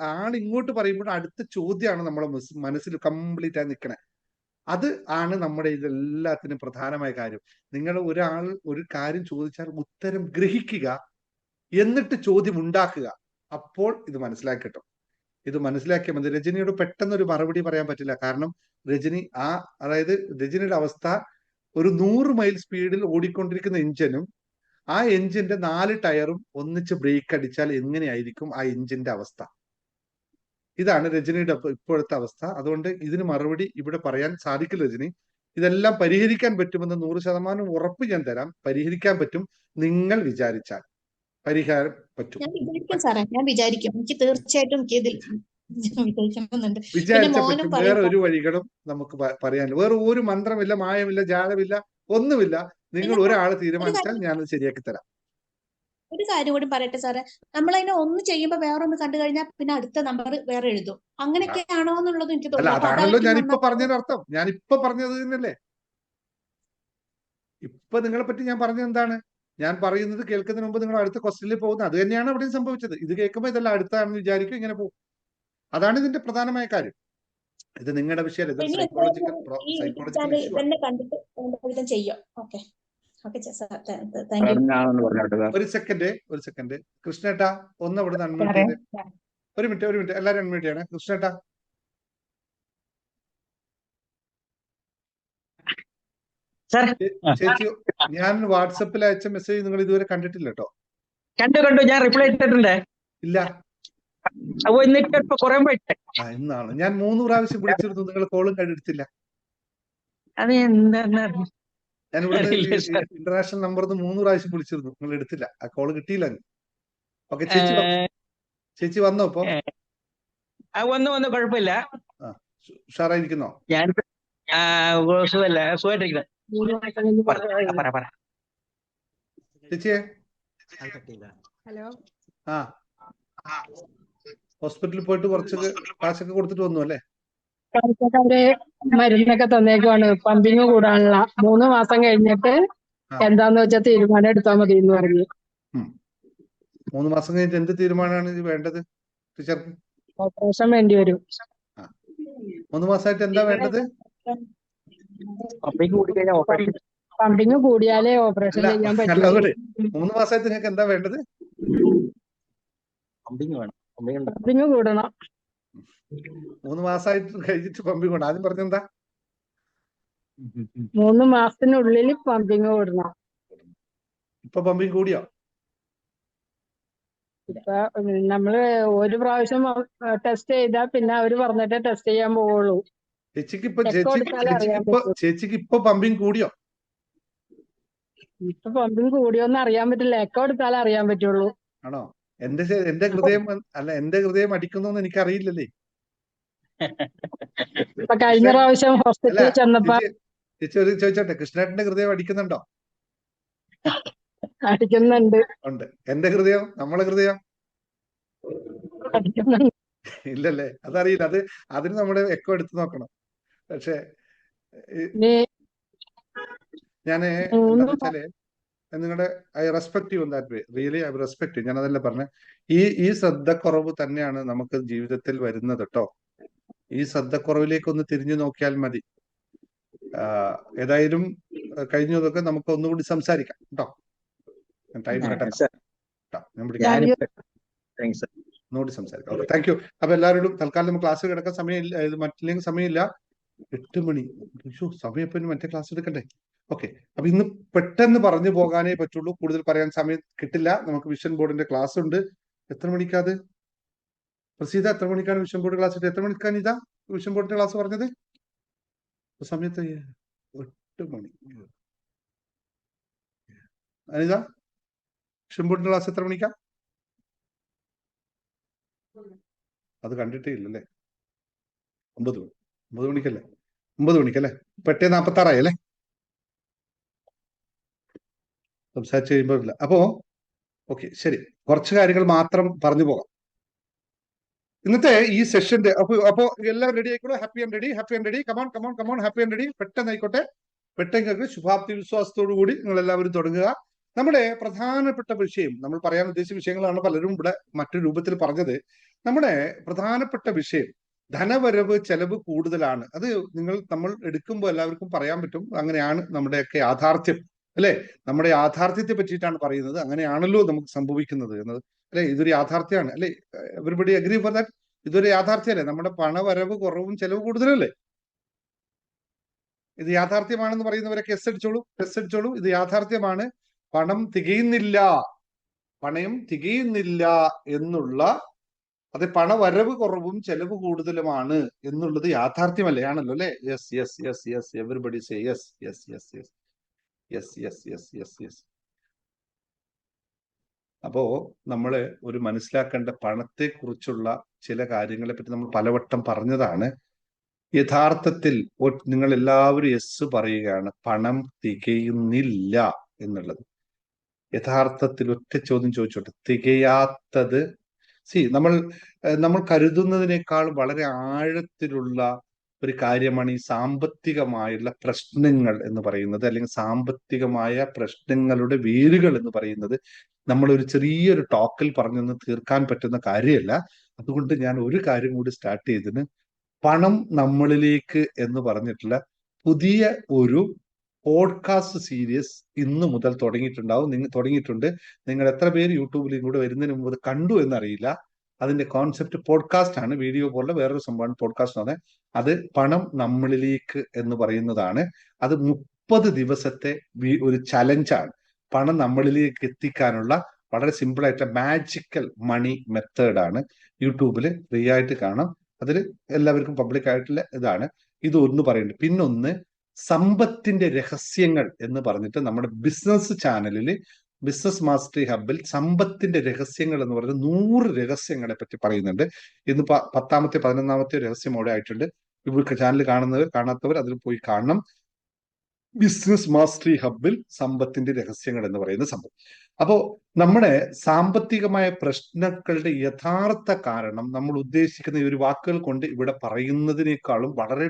ആൾ ഇങ്ങോട്ട് പറയുമ്പോൾ അടുത്ത ചോദ്യമാണ് നമ്മളെ മനസ്സിൽ കംപ്ലീറ്റ് ആയി നിൽക്കണേ. അത് ആണ് നമ്മുടെ ഇതെല്ലാത്തിനും പ്രധാനമായ കാര്യം. നിങ്ങൾ ഒരാൾ ഒരു കാര്യം ചോദിച്ചാൽ ഉത്തരം ഗ്രഹിക്കുക, എന്നിട്ട് ചോദ്യം ഉണ്ടാക്കുക. അപ്പോൾ ഇത് മനസ്സിലാക്കി കിട്ടും. ഇത് മനസ്സിലാക്കിയാൽ മതി. രജനിയോട് പെട്ടെന്ന് ഒരു മറുപടി പറയാൻ പറ്റില്ല. കാരണം രജനി അതായത് രജനിയുടെ അവസ്ഥ ഒരു 100 മൈൽ സ്പീഡിൽ ഓടിക്കൊണ്ടിരിക്കുന്ന എഞ്ചിനും ആ എഞ്ചിന്റെ 4 ടയറും ഒന്നിച്ച് ബ്രേക്ക് അടിച്ചാൽ എങ്ങനെയായിരിക്കും ആ എഞ്ചിന്റെ അവസ്ഥ. ഇതാണ് രജനിയുടെ ഇപ്പോഴത്തെ അവസ്ഥ. അതുകൊണ്ട് ഇതിന് മറുപടി ഇവിടെ പറയാൻ സാധിക്കില്ല രജനി. ഇതെല്ലാം പരിഹരിക്കാൻ പറ്റുമെന്ന് 100% ഉറപ്പ് ഞാൻ തരാം. പരിഹരിക്കാൻ പറ്റും, നിങ്ങൾ വിചാരിച്ചാൽ പരിഹാരം പറ്റും. ഞാൻ വിചാരിക്കും സാറേ, ഞാൻ വിചാരിക്കും, എനിക്ക് തീർച്ചയായിട്ടും എനിക്ക് ഇതിൽ വിജയിക്കണമെന്നുണ്ട്. പിന്നെ വിചാരിച്ച മോനും പറ്റും. പറയും വേറെ ഒരു വഴികളും നമുക്ക് പറയാനില്ല. വേറെ ഒരു മന്ത്രമില്ല, മായമില്ല, ജാലമില്ല, ഒന്നുമില്ല. നിങ്ങൾ പിന്നെ ഒരാൾ ഒരു തീരുമാനിച്ചാൽ കാര്യം ഞാനത് ശരിയാക്കി തരാം. ഒരു കാര്യം കൂടി പറയട്ടെ സാറേ, നമ്മളതിനെ ഒന്ന് ചെയ്യുമ്പോൾ വേറൊന്ന് കണ്ടു കഴിഞ്ഞാൽ പിന്നെ അടുത്ത നമ്പർ വേറെ എഴുതും. അങ്ങനെയൊക്കെ ആണോ എന്നുള്ളത് എനിക്ക് അല്ല, തോന്നുന്നു. അപ്പൊ അതാണല്ലോ അതായിരിക്കും ഞാനിപ്പോ നന്നായി. പറഞ്ഞതിന്റെ അർത്ഥം. ഞാനിപ്പോ പറഞ്ഞത് തന്നെയല്ലേ. ഇപ്പൊ നിങ്ങളെ പറ്റി ഞാൻ പറഞ്ഞത് എന്താണ്? ഞാൻ പറയുന്നത് കേൾക്കുന്നതിന് മുമ്പ് നിങ്ങൾ അടുത്ത ക്വസ്റ്റ്യനിൽ പോകുന്നത് അത് തന്നെയാണ് അവിടെയും സംഭവിച്ചത്. ഇത് കേൾക്കുമ്പോൾ ഇതെല്ലാം അടുത്താണെന്ന് വിചാരിക്കും, ഇങ്ങനെ പോകും. അതാണ് ഇതിന്റെ പ്രധാനമായ കാര്യം. ഇത് നിങ്ങളുടെ വിഷയം, ഇത് ഇനി സൈക്കോളജിക്കൽ ഈ യൂട്യൂബ് ഇഷ്യൂ ആണ്. ചാനൽ തന്നെ കണ്ടിട്ട് വേണ്ട വിധം ചെയ്യും. Okay okay sir, thank you. ഞാനൊന്ന് പറഞ്ഞോട്ടെ സാർ. ഒരു സെക്കൻഡ് കൃഷ്ണേട്ടാ, ഒന്ന് അവിടെ അൺമ്യൂട്ട് സാറേ, ചെയ്ത്. ഒരു മിനിറ്റ് എല്ലാവരും അൺമ്യൂട്ട് ചെയ്യണേ. കൃഷ്ണേട്ടാ, സാർ ചേച്ചി, ഞാൻ വാട്സപ്പിൽ അയച്ച മെസ്സേജ് നിങ്ങൾ ഇതുവരെ കണ്ടിട്ടില്ല കേട്ടോ? കണ്ടു ഞാൻ റിപ്ലൈ ഇട്ടിട്ടുണ്ട്. ഇല്ല. അപ്പൊ എന്നിട്ട് ഇപ്പൊ കുറെ പോയിട്ട് എന്നാണ് ഞാൻ 3 പ്രാവശ്യം വിളിച്ചിരുന്നു, നിങ്ങൾ കോളും കണ്ടെടുത്തില്ല. അത് എന്താ ഞാൻ ഇവിടുന്ന് അറിയില്ല സാർ. ഇന്റർനാഷണൽ നമ്പറിന്ന് 3 പ്രാവശ്യം വിളിച്ചിരുന്നു, നിങ്ങൾ എടുത്തില്ല. ആ കോള് കിട്ടിയില്ല. ഓക്കെ, ചേച്ചി വന്നോ ഇപ്പൊ? ഒന്നും കുഴപ്പമില്ല. ഉഷാറായിരിക്കുന്നോ? ഞാൻ സുഖമായിട്ടിരിക്കുന്നത്. പറ ചേച്ചിയെ, ഹലോ, ആ ഹോസ്പിറ്റലിൽ പോയിട്ട് കുറച്ച് കാശൊക്കെ കൊടുത്തിട്ട് വന്നു അല്ലേ? അവര് മരുന്നൊക്കെ തന്നേക്കുവാണ് പമ്പിങ് കൂടാനുള്ള. 3 മാസം കഴിഞ്ഞിട്ട് എന്താന്ന് വെച്ചാൽ തീരുമാനം എടുത്താൽ മതി എന്ന് പറഞ്ഞു. 3 മാസം കഴിഞ്ഞിട്ട് എന്ത് തീരുമാനമാണ് ഇത് വേണ്ടത് ടീച്ചർക്ക്? ഓപ്പറേഷൻ വേണ്ടി വരും. 3 മാസമായിട്ട് എന്താ വേണ്ടത്? പമ്പിങ് കൂടിയാലേ ഓപ്പറേഷൻ അല്ല, ചെയ്യാൻ അല്ല, പറ്റുള്ളൂ. അതുകൊണ്ട് 3 മാസമായിട്ട് നിങ്ങൾക്ക് എന്താ വേണ്ടത്? പമ്പിങ് കൂടണം. 3 മാസമായിട്ട് കഴിഞ്ഞിട്ട് പമ്പിങ് കൊണ്ട് ആദ്യം പറഞ്ഞെന്താ? 3 മാസത്തിനുള്ളിൽ പമ്പിങ് കൂടണം. ഇപ്പൊ പമ്പിങ് കൂടിയോ? ഇപ്പൊ നമ്മള് ഒരു പ്രാവശ്യം ടെസ്റ്റ് ചെയ്താൽ പിന്നെ അവര് പറഞ്ഞിട്ടേ ടെസ്റ്റ് ചെയ്യാൻ പോവുള്ളൂ. ചേച്ചിക്ക് ഇപ്പൊ പമ്പിങ് കൂടിയോ? ഇപ്പൊ പമ്പിങ് കൂടിയോന്ന് അറിയാൻ പറ്റില്ല. എക്കോ എടുത്താലേ അറിയാൻ പറ്റുള്ളൂ. ആണോ? എന്റെ ഹൃദയം അടിക്കുന്നോന്ന് എനിക്ക് അറിയില്ലല്ലേ. ഇപ്പൊ കഴിഞ്ഞ കൃഷ്ണൻ പ്രാവശ്യം അല്ല ഹോസ്പിറ്റലിൽ ചെന്നപ്പോ ചേച്ചി ചേച്ചി ഒരു ചോദിച്ചോട്ടെ, കൃഷ്ണേട്ടന്റെ ഹൃദയം അടിക്കുന്നുണ്ടോ? അടിക്കുന്നുണ്ട് ഉണ്ട്. എന്റെ ഹൃദയം, നമ്മളെ ഹൃദയം അടിക്കുന്നുണ്ട്. ഇല്ലല്ലേ? അതറിയില്ല. അതിന് നമ്മുടെ എക്കോ എടുത്ത് നോക്കണം. പക്ഷെ ഇനി ഞാന് മൂന്ന് എന്താന്ന് വെച്ചാല് നിങ്ങളുടെ I respect you on that way, really I respect you. ഞാൻ അതല്ല പറഞ്ഞ, ഈ ശ്രദ്ധക്കുറവ് തന്നെയാണ് നമുക്ക് ജീവിതത്തിൽ വരുന്നത് കേട്ടോ. ഈ ശ്രദ്ധക്കുറവിലേക്ക് ഒന്ന് തിരിഞ്ഞു നോക്കിയാൽ മതി. ഏതായാലും കഴിഞ്ഞതൊക്കെ നമുക്ക് ഒന്നുകൂടി സംസാരിക്കാം കേട്ടോ. ടൈം കട്ടെത്താം സർ കേട്ടോ. ഞാൻ വിളിക്കാം. ഞാൻ താങ്ക് സർ ഒന്നുകൂടി സംസാരിക്കാം. Okay, thank you. അപ്പൊ എല്ലാവരോടും തൽക്കാലം നമുക്ക് ക്ലാസ് കിടക്കാൻ സമയമില്ല, മറ്റില്ലെങ്കിൽ സമയമില്ല. 8 മണി. സമയം ഇപ്പൊ മറ്റേ ക്ലാസ് എടുക്കണ്ടേ? ഓക്കെ, അപ്പൊ ഇന്ന് പെട്ടെന്ന് പറഞ്ഞു പോകാനേ പറ്റുള്ളൂ. കൂടുതൽ പറയാൻ സമയം കിട്ടില്ല. നമുക്ക് വിഷൻ ബോർഡിന്റെ ക്ലാസ് ഉണ്ട്. എത്ര മണിക്കാത് പ്രസീത? എത്ര മണിക്കാണ് വിഷൻ ബോർഡ് ക്ലാസ്? എത്ര മണിക്കാണ് ഇതാ വിഷൻ ബോർഡിന്റെ ക്ലാസ് പറഞ്ഞത്? സമയത്ത് 8 മണി. അനിത, വിഷൻ ബോർഡിന്റെ ക്ലാസ് എത്ര മണിക്കാ? അത് കണ്ടിട്ടേ ഇല്ലല്ലേ? 9 മണി. 9 മണിക്കല്ലേ? 9 മണിക്കല്ലേ? 8:46 അല്ലേ? സംസാരിച്ച് കഴിയുമ്പോൾ ഇല്ല. അപ്പോ ഓക്കെ, ശരി. കുറച്ച് കാര്യങ്ങൾ മാത്രം പറഞ്ഞു പോകാം ഇന്നത്തെ ഈ സെഷന്റെ. അപ്പോ എല്ലാം റെഡി ആയിക്കോളൂ. Happy and ready. Come on, happy and ready. പെട്ടെന്ന് ആയിക്കോട്ടെ. പെട്ടെന്ന് ശുഭാപ്തി വിശ്വാസത്തോടു കൂടി നിങ്ങൾ എല്ലാവരും തുടങ്ങുക. നമ്മുടെ പ്രധാനപ്പെട്ട വിഷയം, നമ്മൾ പറയാൻ ഉദ്ദേശിച്ച വിഷയങ്ങളാണ് പലരും ഇവിടെ മറ്റൊരു രൂപത്തിൽ പറഞ്ഞത്. നമ്മുടെ പ്രധാനപ്പെട്ട വിഷയം ധനവരവ് ചെലവ് കൂടുതലാണ്. അത് നമ്മൾ എടുക്കുമ്പോൾ എല്ലാവർക്കും പറയാൻ പറ്റും, അങ്ങനെയാണ് നമ്മുടെയൊക്കെ യാഥാർത്ഥ്യം അല്ലെ? നമ്മുടെ യാഥാർത്ഥ്യത്തെ പറ്റിയിട്ടാണ് പറയുന്നത്. അങ്ങനെയാണല്ലോ നമുക്ക് സംഭവിക്കുന്നത് എന്നത് അല്ലെ? ഇതൊരു യാഥാർത്ഥ്യമാണ് അല്ലെ? Everybody agree for that? ഇതൊരു യാഥാർത്ഥ്യമല്ലേ? നമ്മുടെ പണവരവ് കുറവും ചെലവ് കൂടുതലല്ലേ? ഇത് യാഥാർത്ഥ്യമാണെന്ന് പറയുന്നവരൊക്കെ എസ് അടിച്ചോളൂ. ഇത് യാഥാർത്ഥ്യമാണ്. പണം തികയുന്നില്ല എന്നുള്ള, അത് പണവരവ് കുറവും ചെലവ് കൂടുതലുമാണ് എന്നുള്ളത് യാഥാർത്ഥ്യമല്ലേ? ആണല്ലോ അല്ലെ? യെസ്. Everybody say yes. അപ്പോ നമ്മള് ഒരു മനസ്സിലാക്കേണ്ട പണത്തെ കുറിച്ചുള്ള ചില കാര്യങ്ങളെ പറ്റി നമ്മൾ പലവട്ടം പറഞ്ഞതാണ്. യഥാർത്ഥത്തിൽ നിങ്ങൾ എല്ലാവരും യെസ് പറയുകയാണ്, പണം തികയുന്നില്ല എന്നുള്ളത്. യഥാർത്ഥത്തിൽ ഒറ്റ ചോദ്യം ചോദിച്ചോട്ടെ, തികയാത്തത് നമ്മൾ കരുതുന്നതിനേക്കാൾ വളരെ ആഴത്തിലുള്ള ഒരു കാര്യമാണ് ഈ സാമ്പത്തികമായുള്ള പ്രശ്നങ്ങൾ എന്ന് പറയുന്നത്, അല്ലെങ്കിൽ സാമ്പത്തികമായ പ്രശ്നങ്ങളുടെ വേരുകൾ എന്ന് പറയുന്നത്. നമ്മളൊരു ചെറിയൊരു ടോക്കിൽ പറഞ്ഞൊന്ന് തീർക്കാൻ പറ്റുന്ന കാര്യമല്ല. അതുകൊണ്ട് ഞാൻ ഒരു കാര്യം കൂടി സ്റ്റാർട്ട് ചെയ്തതിന്, പണം നമ്മളിലേക്ക് എന്ന് പറഞ്ഞിട്ടുള്ള പുതിയ ഒരു പോഡ്കാസ്റ്റ് സീരീസ് ഇന്നു മുതൽ തുടങ്ങിയിട്ടുണ്ട്. നിങ്ങൾ എത്ര പേര് യൂട്യൂബിൽ കൂടെ വരുന്നതിന് മുമ്പ് കണ്ടു എന്നറിയില്ല. അതിന്റെ കോൺസെപ്റ്റ് പോഡ്കാസ്റ്റ് ആണ്. വീഡിയോ പോലുള്ള വേറൊരു സംഭവമാണ് പോഡ്കാസ്റ്റ് ആണ്. അത് പണം നമ്മളിലേക്ക് എന്ന് പറയുന്നതാണ്. അത് 30 ദിവസത്തെ ഒരു ചലഞ്ചാണ്. പണം നമ്മളിലേക്ക് എത്തിക്കാനുള്ള വളരെ സിമ്പിൾ ആയിട്ട് മാജിക്കൽ മണി മെത്തേഡാണ്. യൂട്യൂബിൽ ഫ്രീ ആയിട്ട് കാണാം. അതിൽ എല്ലാവർക്കും പബ്ലിക് ആയിട്ടുള്ള ഇതാണ്. ഇതൊന്ന് പറയുന്നുണ്ട്. പിന്നൊന്ന് സമ്പത്തിന്റെ രഹസ്യങ്ങൾ എന്ന് പറഞ്ഞിട്ട് നമ്മുടെ ബിസിനസ് ചാനലിൽ, ബിസിനസ് മാസ്റ്ററി ഹബിൽ സമ്പത്തിന്റെ രഹസ്യങ്ങൾ എന്ന് പറഞ്ഞ 100 രഹസ്യങ്ങളെ പറ്റി പറയുന്നുണ്ട്. ഇന്ന് 10ാമത്തെ 11ാമത്തെ രഹസ്യം അവിടെ ആയിട്ടുണ്ട്. ഇവിടെ ചാനൽ കാണാത്തവർ അതിൽ പോയി കാണണം. ബിസിനസ് മാസ്റ്ററി ഹബിൽ സമ്പത്തിന്റെ രഹസ്യങ്ങൾ എന്ന് പറയുന്ന സംഭവം. അപ്പോ നമ്മുടെ സാമ്പത്തികമായ പ്രശ്നങ്ങളുടെ യഥാർത്ഥ കാരണം നമ്മൾ ഉദ്ദേശിക്കുന്ന ഈ ഒരു വാക്കുകൾ കൊണ്ട് ഇവിടെ പറയുന്നതിനേക്കാളും വളരെ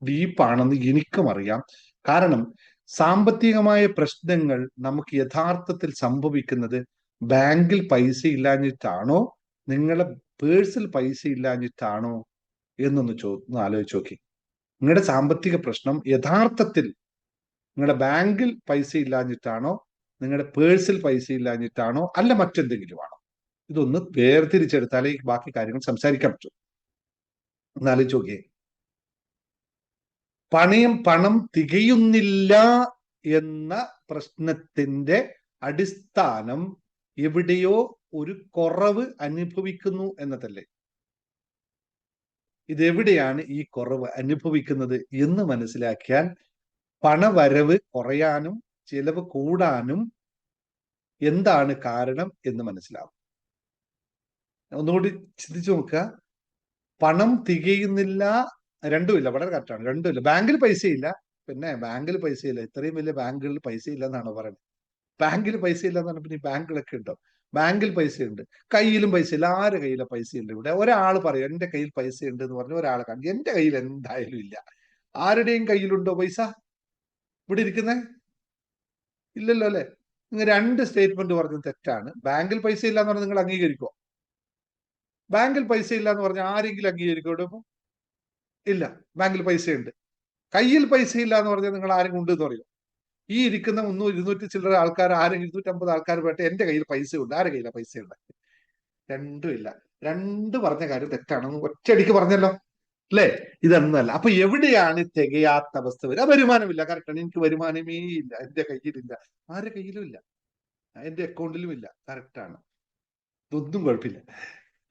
ഡീപ്പാണെന്ന് എനിക്കും അറിയാം. കാരണം സാമ്പത്തികമായ പ്രശ്നങ്ങൾ നമുക്ക് യഥാർത്ഥത്തിൽ സംഭവിക്കുന്നത് ബാങ്കിൽ പൈസ ഇല്ലാഞ്ഞിട്ടാണോ, നിങ്ങളുടെ പേഴ്സിൽ പൈസ ഇല്ലാഞ്ഞിട്ടാണോ എന്നൊന്ന് ആലോചിച്ച് നോക്കി. നിങ്ങളുടെ സാമ്പത്തിക പ്രശ്നം യഥാർത്ഥത്തിൽ നിങ്ങളുടെ ബാങ്കിൽ പൈസ ഇല്ലാഞ്ഞിട്ടാണോ, നിങ്ങളുടെ പേഴ്സിൽ പൈസ ഇല്ലാഞ്ഞിട്ടാണോ, അല്ല മറ്റെന്തെങ്കിലും ആണോ? ഇതൊന്ന് വേർതിരിച്ചെടുത്താലേ ബാക്കി കാര്യങ്ങൾ സംസാരിക്കാൻ പറ്റൂ. എന്നാലോചിച്ച് നോക്കിയേ. പണം തികയുന്നില്ല എന്ന പ്രശ്നത്തിന്റെ അടിസ്ഥാനം എവിടെയോ ഒരു കുറവ് അനുഭവിക്കുന്നു എന്നതല്ലേ? ഇതെവിടെയാണ് ഈ കുറവ് അനുഭവിക്കുന്നത് എന്ന് മനസ്സിലാക്കിയാൽ പണവരവ് കുറയാനും ചിലവ് കൂടാനും എന്താണ് കാരണം എന്ന് മനസ്സിലാവും. ഒന്നുകൂടി ചിന്തിച്ചു നോക്കുക. പണം തികയുന്നില്ല, രണ്ടുമില്ല. വളരെ കറക്റ്റാണ്, രണ്ടുമില്ല. ബാങ്കിൽ പൈസയില്ല, പിന്നെ ബാങ്കിൽ പൈസയില്ല, ഇത്രയും വലിയ ബാങ്കുകളിൽ പൈസ ഇല്ല എന്നാണ് പറയുന്നത്. ബാങ്കിൽ പൈസ ഇല്ല എന്ന് പറഞ്ഞാൽ പിന്നെ ഈ ബാങ്കുകളൊക്കെ ഉണ്ടോ? ബാങ്കിൽ പൈസയുണ്ട്, കയ്യിലും പൈസ ഇല്ല. ആരുടെ കയ്യിലെ പൈസ ഉണ്ട് ഇവിടെ? ഒരാൾ പറയും എന്റെ കയ്യിൽ പൈസ ഉണ്ട് എന്ന് പറഞ്ഞ് ഒരാളെ കണ്ടു. എന്റെ കയ്യിൽ എന്തായാലും ഇല്ല. ആരുടെയും കയ്യിലുണ്ടോ പൈസ ഇവിടെ ഇരിക്കുന്നേ? ഇല്ലല്ലോ അല്ലെ? നിങ്ങൾ രണ്ട് സ്റ്റേറ്റ്മെന്റ് പറഞ്ഞത് തെറ്റാണ്. ബാങ്കിൽ പൈസ ഇല്ല എന്ന് പറഞ്ഞാൽ നിങ്ങൾ അംഗീകരിക്കുമോ? ബാങ്കിൽ പൈസ ഇല്ല എന്ന് പറഞ്ഞാൽ ആരെങ്കിലും അംഗീകരിക്കോ? ഇല്ല, ബാങ്കിൽ പൈസയുണ്ട്. കയ്യിൽ പൈസ ഇല്ല എന്ന് പറഞ്ഞാൽ നിങ്ങൾ ആരെങ്കിലും ഉണ്ട് എന്ന് പറയും? ഈ ഇരിക്കുന്ന 200 ചില്ലറ ആൾക്കാർ, ആരെങ്കിലും 250 ആൾക്കാർ പോയിട്ട് എന്റെ കയ്യിൽ പൈസ ഉണ്ട്, ആരുടെ കയ്യിലാണ് പൈസ ഉണ്ട്? രണ്ടും ഇല്ല. രണ്ട് പറഞ്ഞ കാര്യം തെറ്റാണെന്ന് ഒറ്റയടിക്ക് പറഞ്ഞല്ലോ അല്ലേ? ഇതൊന്നല്ല. അപ്പൊ എവിടെയാണ് തികയാത്ത അവസ്ഥ വരിക? വരുമാനമില്ല, കറക്റ്റാണ്. എനിക്ക് വരുമാനമേ ഇല്ല, എന്റെ കയ്യിലില്ല, ആരുടെ കയ്യിലും ഇല്ല, എന്റെ അക്കൗണ്ടിലും ഇല്ല, കറക്റ്റാണ്. ഇതൊന്നും കുഴപ്പമില്ല.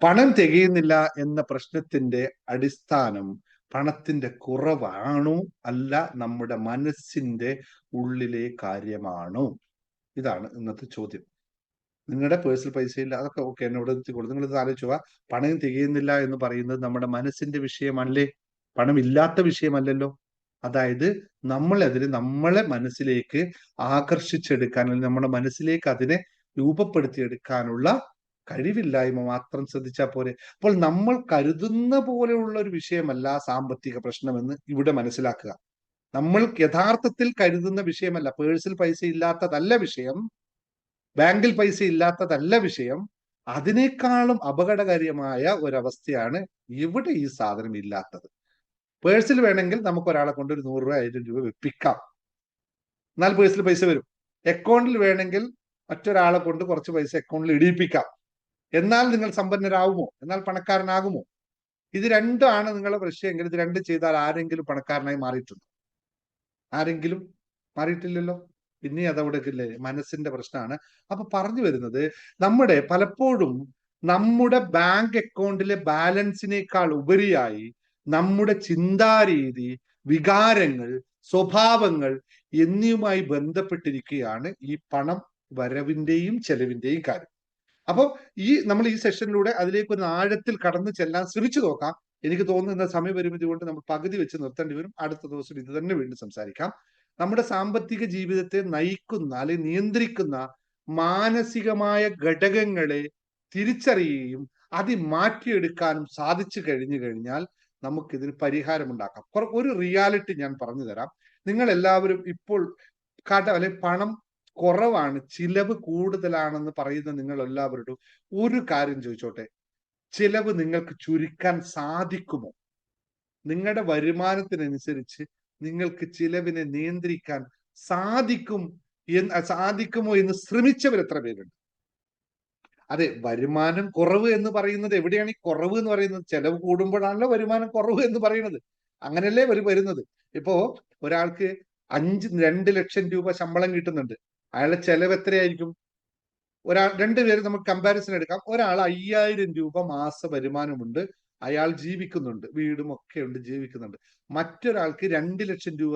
പണം തികയുന്നില്ല എന്ന പ്രശ്നത്തിന്റെ അടിസ്ഥാനം പണത്തിന്റെ കുറവാണോ അല്ല നമ്മുടെ മനസ്സിന്റെ ഉള്ളിലെ കാര്യമാണോ? ഇതാണ് ഇന്നത്തെ ചോദ്യം. നിങ്ങളുടെ പേഴ്സണൽ പൈസ ഇല്ല, അതൊക്കെ ഓക്കെ, എന്നോട് കൊടുത്തു. നിങ്ങൾ ഇത് ആലോചിക്കുക, പണം തികയുന്നില്ല എന്ന് പറയുന്നത് നമ്മുടെ മനസ്സിന്റെ വിഷയമല്ലേ, പണമില്ലാത്ത വിഷയമല്ലല്ലോ. അതായത് നമ്മളതിന് നമ്മളെ മനസ്സിലേക്ക് ആകർഷിച്ചെടുക്കാൻ, അല്ലെങ്കിൽ നമ്മുടെ മനസ്സിലേക്ക് അതിനെ രൂപപ്പെടുത്തിയെടുക്കാനുള്ള കഴിവില്ലായ്മ മാത്രം ശ്രദ്ധിച്ചാൽ പോരെ. അപ്പോൾ നമ്മൾ കരുതുന്ന പോലെയുള്ള ഒരു വിഷയമല്ല സാമ്പത്തിക പ്രശ്നമെന്ന് ഇവിടെ മനസ്സിലാക്കുക. നമ്മൾ യഥാർത്ഥത്തിൽ കരുതുന്ന വിഷയമല്ല. പേഴ്സിൽ പൈസ ഇല്ലാത്തതല്ല വിഷയം, ബാങ്കിൽ പൈസ ഇല്ലാത്തതല്ല വിഷയം. അതിനേക്കാളും അപകടകരമായ ഒരവസ്ഥയാണ് ഇവിടെ ഈ സാധനം ഇല്ലാത്തത്. പേഴ്സിൽ വേണമെങ്കിൽ നമുക്ക് ഒരാളെ കൊണ്ട് ഒരു 100 രൂപ 1000 രൂപ വെപ്പിക്കാം, എന്നാൽ പേഴ്സിൽ പൈസ വരും. അക്കൗണ്ടിൽ വേണമെങ്കിൽ മറ്റൊരാളെ കൊണ്ട് കുറച്ച് പൈസ അക്കൗണ്ടിൽ ഇടിയിപ്പിക്കാം, എന്നാൽ നിങ്ങൾ സമ്പന്നരാകുമോ? എന്നാൽ പണക്കാരനാകുമോ? ഇത് രണ്ടാണ് നിങ്ങളുടെ പ്രശ്നമെങ്കിൽ ഇത് രണ്ടും ചെയ്താൽ ആരെങ്കിലും പണക്കാരനായി മാറിയിട്ടുണ്ടോ? ആരെങ്കിലും മാറിയിട്ടില്ലല്ലോ. പിന്നെ അതവിടെ ഇല്ലേ, മനസ്സിന്റെ പ്രശ്നമാണ്. അപ്പൊ പറഞ്ഞു വരുന്നത്, നമ്മുടെ പലപ്പോഴും നമ്മുടെ ബാങ്ക് അക്കൗണ്ടിലെ ബാലൻസിനേക്കാൾ ഉപരിയായി നമ്മുടെ ചിന്താരീതി, വികാരങ്ങൾ, സ്വഭാവങ്ങൾ എന്നിവയുമായി ബന്ധപ്പെട്ടിരിക്കുകയാണ് ഈ പണം വരവിന്റെയും ചെലവിന്റെയും കാര്യം. അപ്പോൾ നമ്മൾ ഈ സെഷനിലൂടെ അതിലേക്ക് ഒരു ആഴത്തിൽ കടന്നു ചെല്ലാൻ ശ്രമിച്ചു നോക്കാം. എനിക്ക് തോന്നുന്ന സമയപരിമിതി കൊണ്ട് നമ്മൾ പകുതി വെച്ച് നിർത്തേണ്ടി വരും. അടുത്ത ദിവസം ഇത് തന്നെ വീണ്ടും സംസാരിക്കാം. നമ്മുടെ സാമ്പത്തിക ജീവിതത്തെ നയിക്കുന്ന അല്ലെങ്കിൽ നിയന്ത്രിക്കുന്ന മാനസികമായ ഘടകങ്ങളെ തിരിച്ചറിയുകയും അത് മാറ്റിയെടുക്കാനും സാധിച്ചു കഴിഞ്ഞാൽ നമുക്കിതിന് പരിഹാരമുണ്ടാക്കാം. ഒരു റിയാലിറ്റി ഞാൻ പറഞ്ഞു തരാം. നിങ്ങൾ എല്ലാവരും ഇപ്പോൾ പണം കുറവാണ്, ചിലവ് കൂടുതലാണെന്ന് പറയുന്ന നിങ്ങൾ എല്ലാവരോടും ഒരു കാര്യം ചോദിച്ചോട്ടെ, ചിലവ് നിങ്ങൾക്ക് ചുരുക്കാൻ സാധിക്കുമോ? നിങ്ങളുടെ വരുമാനത്തിനനുസരിച്ച് നിങ്ങൾക്ക് ചിലവിനെ നിയന്ത്രിക്കാൻ സാധിക്കുമോ എന്ന് ശ്രമിച്ചവർ എത്ര പേരുണ്ട്? അതെ, വരുമാനം കുറവ് എന്ന് പറയുന്നത് എവിടെയാണ് ഈ കുറവ് എന്ന് പറയുന്നത്? ചെലവ് കൂടുമ്പോഴാണല്ലോ വരുമാനം കുറവ് എന്ന് പറയുന്നത്. അങ്ങനെയല്ലേ വരുന്നത്. ഇപ്പോ ഒരാൾക്ക് 2 ലക്ഷം രൂപ ശമ്പളം കിട്ടുന്നുണ്ട്, അയാളുടെ ചെലവ് എത്രയായിരിക്കും? രണ്ടുപേരും നമുക്ക് കമ്പാരിസൺ എടുക്കാം. ഒരാൾ 5000 രൂപ മാസ വരുമാനമുണ്ട്, അയാൾ ജീവിക്കുന്നുണ്ട്, വീടും ഒക്കെ ഉണ്ട്, ജീവിക്കുന്നുണ്ട്. മറ്റൊരാൾക്ക് 2 ലക്ഷം രൂപ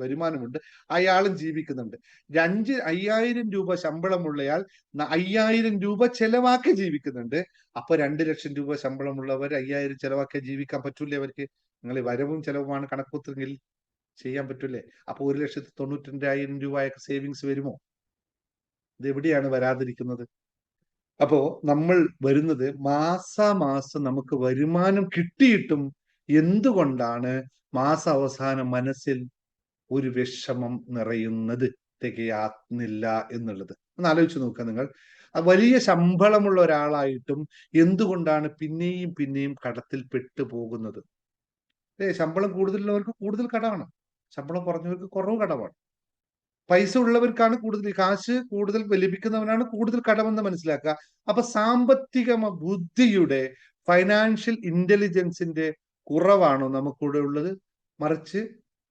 വരുമാനമുണ്ട്, അയാളും ജീവിക്കുന്നുണ്ട്. 5000 രൂപ ശമ്പളമുള്ളയാൾ 5000 രൂപ ചെലവാക്കി ജീവിക്കുന്നുണ്ട്. അപ്പൊ 2 ലക്ഷം രൂപ ശമ്പളമുള്ളവർ 5000 ചെലവാക്കി ജീവിക്കാൻ പറ്റൂലേ അവർക്ക്? നിങ്ങൾ വരവും ചെലവുമാണ് കണക്കുകൂട്ടെങ്കിൽ ചെയ്യാൻ പറ്റൂലേ? അപ്പൊ 1,92,000 രൂപയൊക്കെ സേവിങ്സ് വരുമോ? ഇതെവിടെയാണ് വരാതിരിക്കുന്നത്? അപ്പോ നമ്മൾ വരുന്നത് മാസാമാസം നമുക്ക് വരുമാനം കിട്ടിയിട്ടും എന്തുകൊണ്ടാണ് മാസാവസാനം മനസ്സിൽ ഒരു വിഷമം നിറയുന്നത്, തികയാന്നില്ല എന്നുള്ളത് ഒന്ന് ആലോചിച്ച് നോക്കുക. നിങ്ങൾ വലിയ ശമ്പളമുള്ള ഒരാളായിട്ടും എന്തുകൊണ്ടാണ് പിന്നെയും പിന്നെയും കടത്തിൽ പെട്ടുപോകുന്നത്? ശമ്പളം കൂടുതലുള്ളവർക്ക് കൂടുതൽ കടമാണ്, ശമ്പളം കുറഞ്ഞവർക്ക് കുറവ് കടമാണ്. പൈസ ഉള്ളവർക്കാണ് കൂടുതൽ, കാശ് കൂടുതൽ ലഭിക്കുന്നവനാണ് കൂടുതൽ കടമെന്ന് മനസ്സിലാക്കുക. അപ്പൊ സാമ്പത്തിക ബുദ്ധിയുടെ, ഫൈനാൻഷ്യൽ ഇന്റലിജൻസിന്റെ കുറവാണോ നമുക്കിവിടെ ഉള്ളത്? മറിച്ച്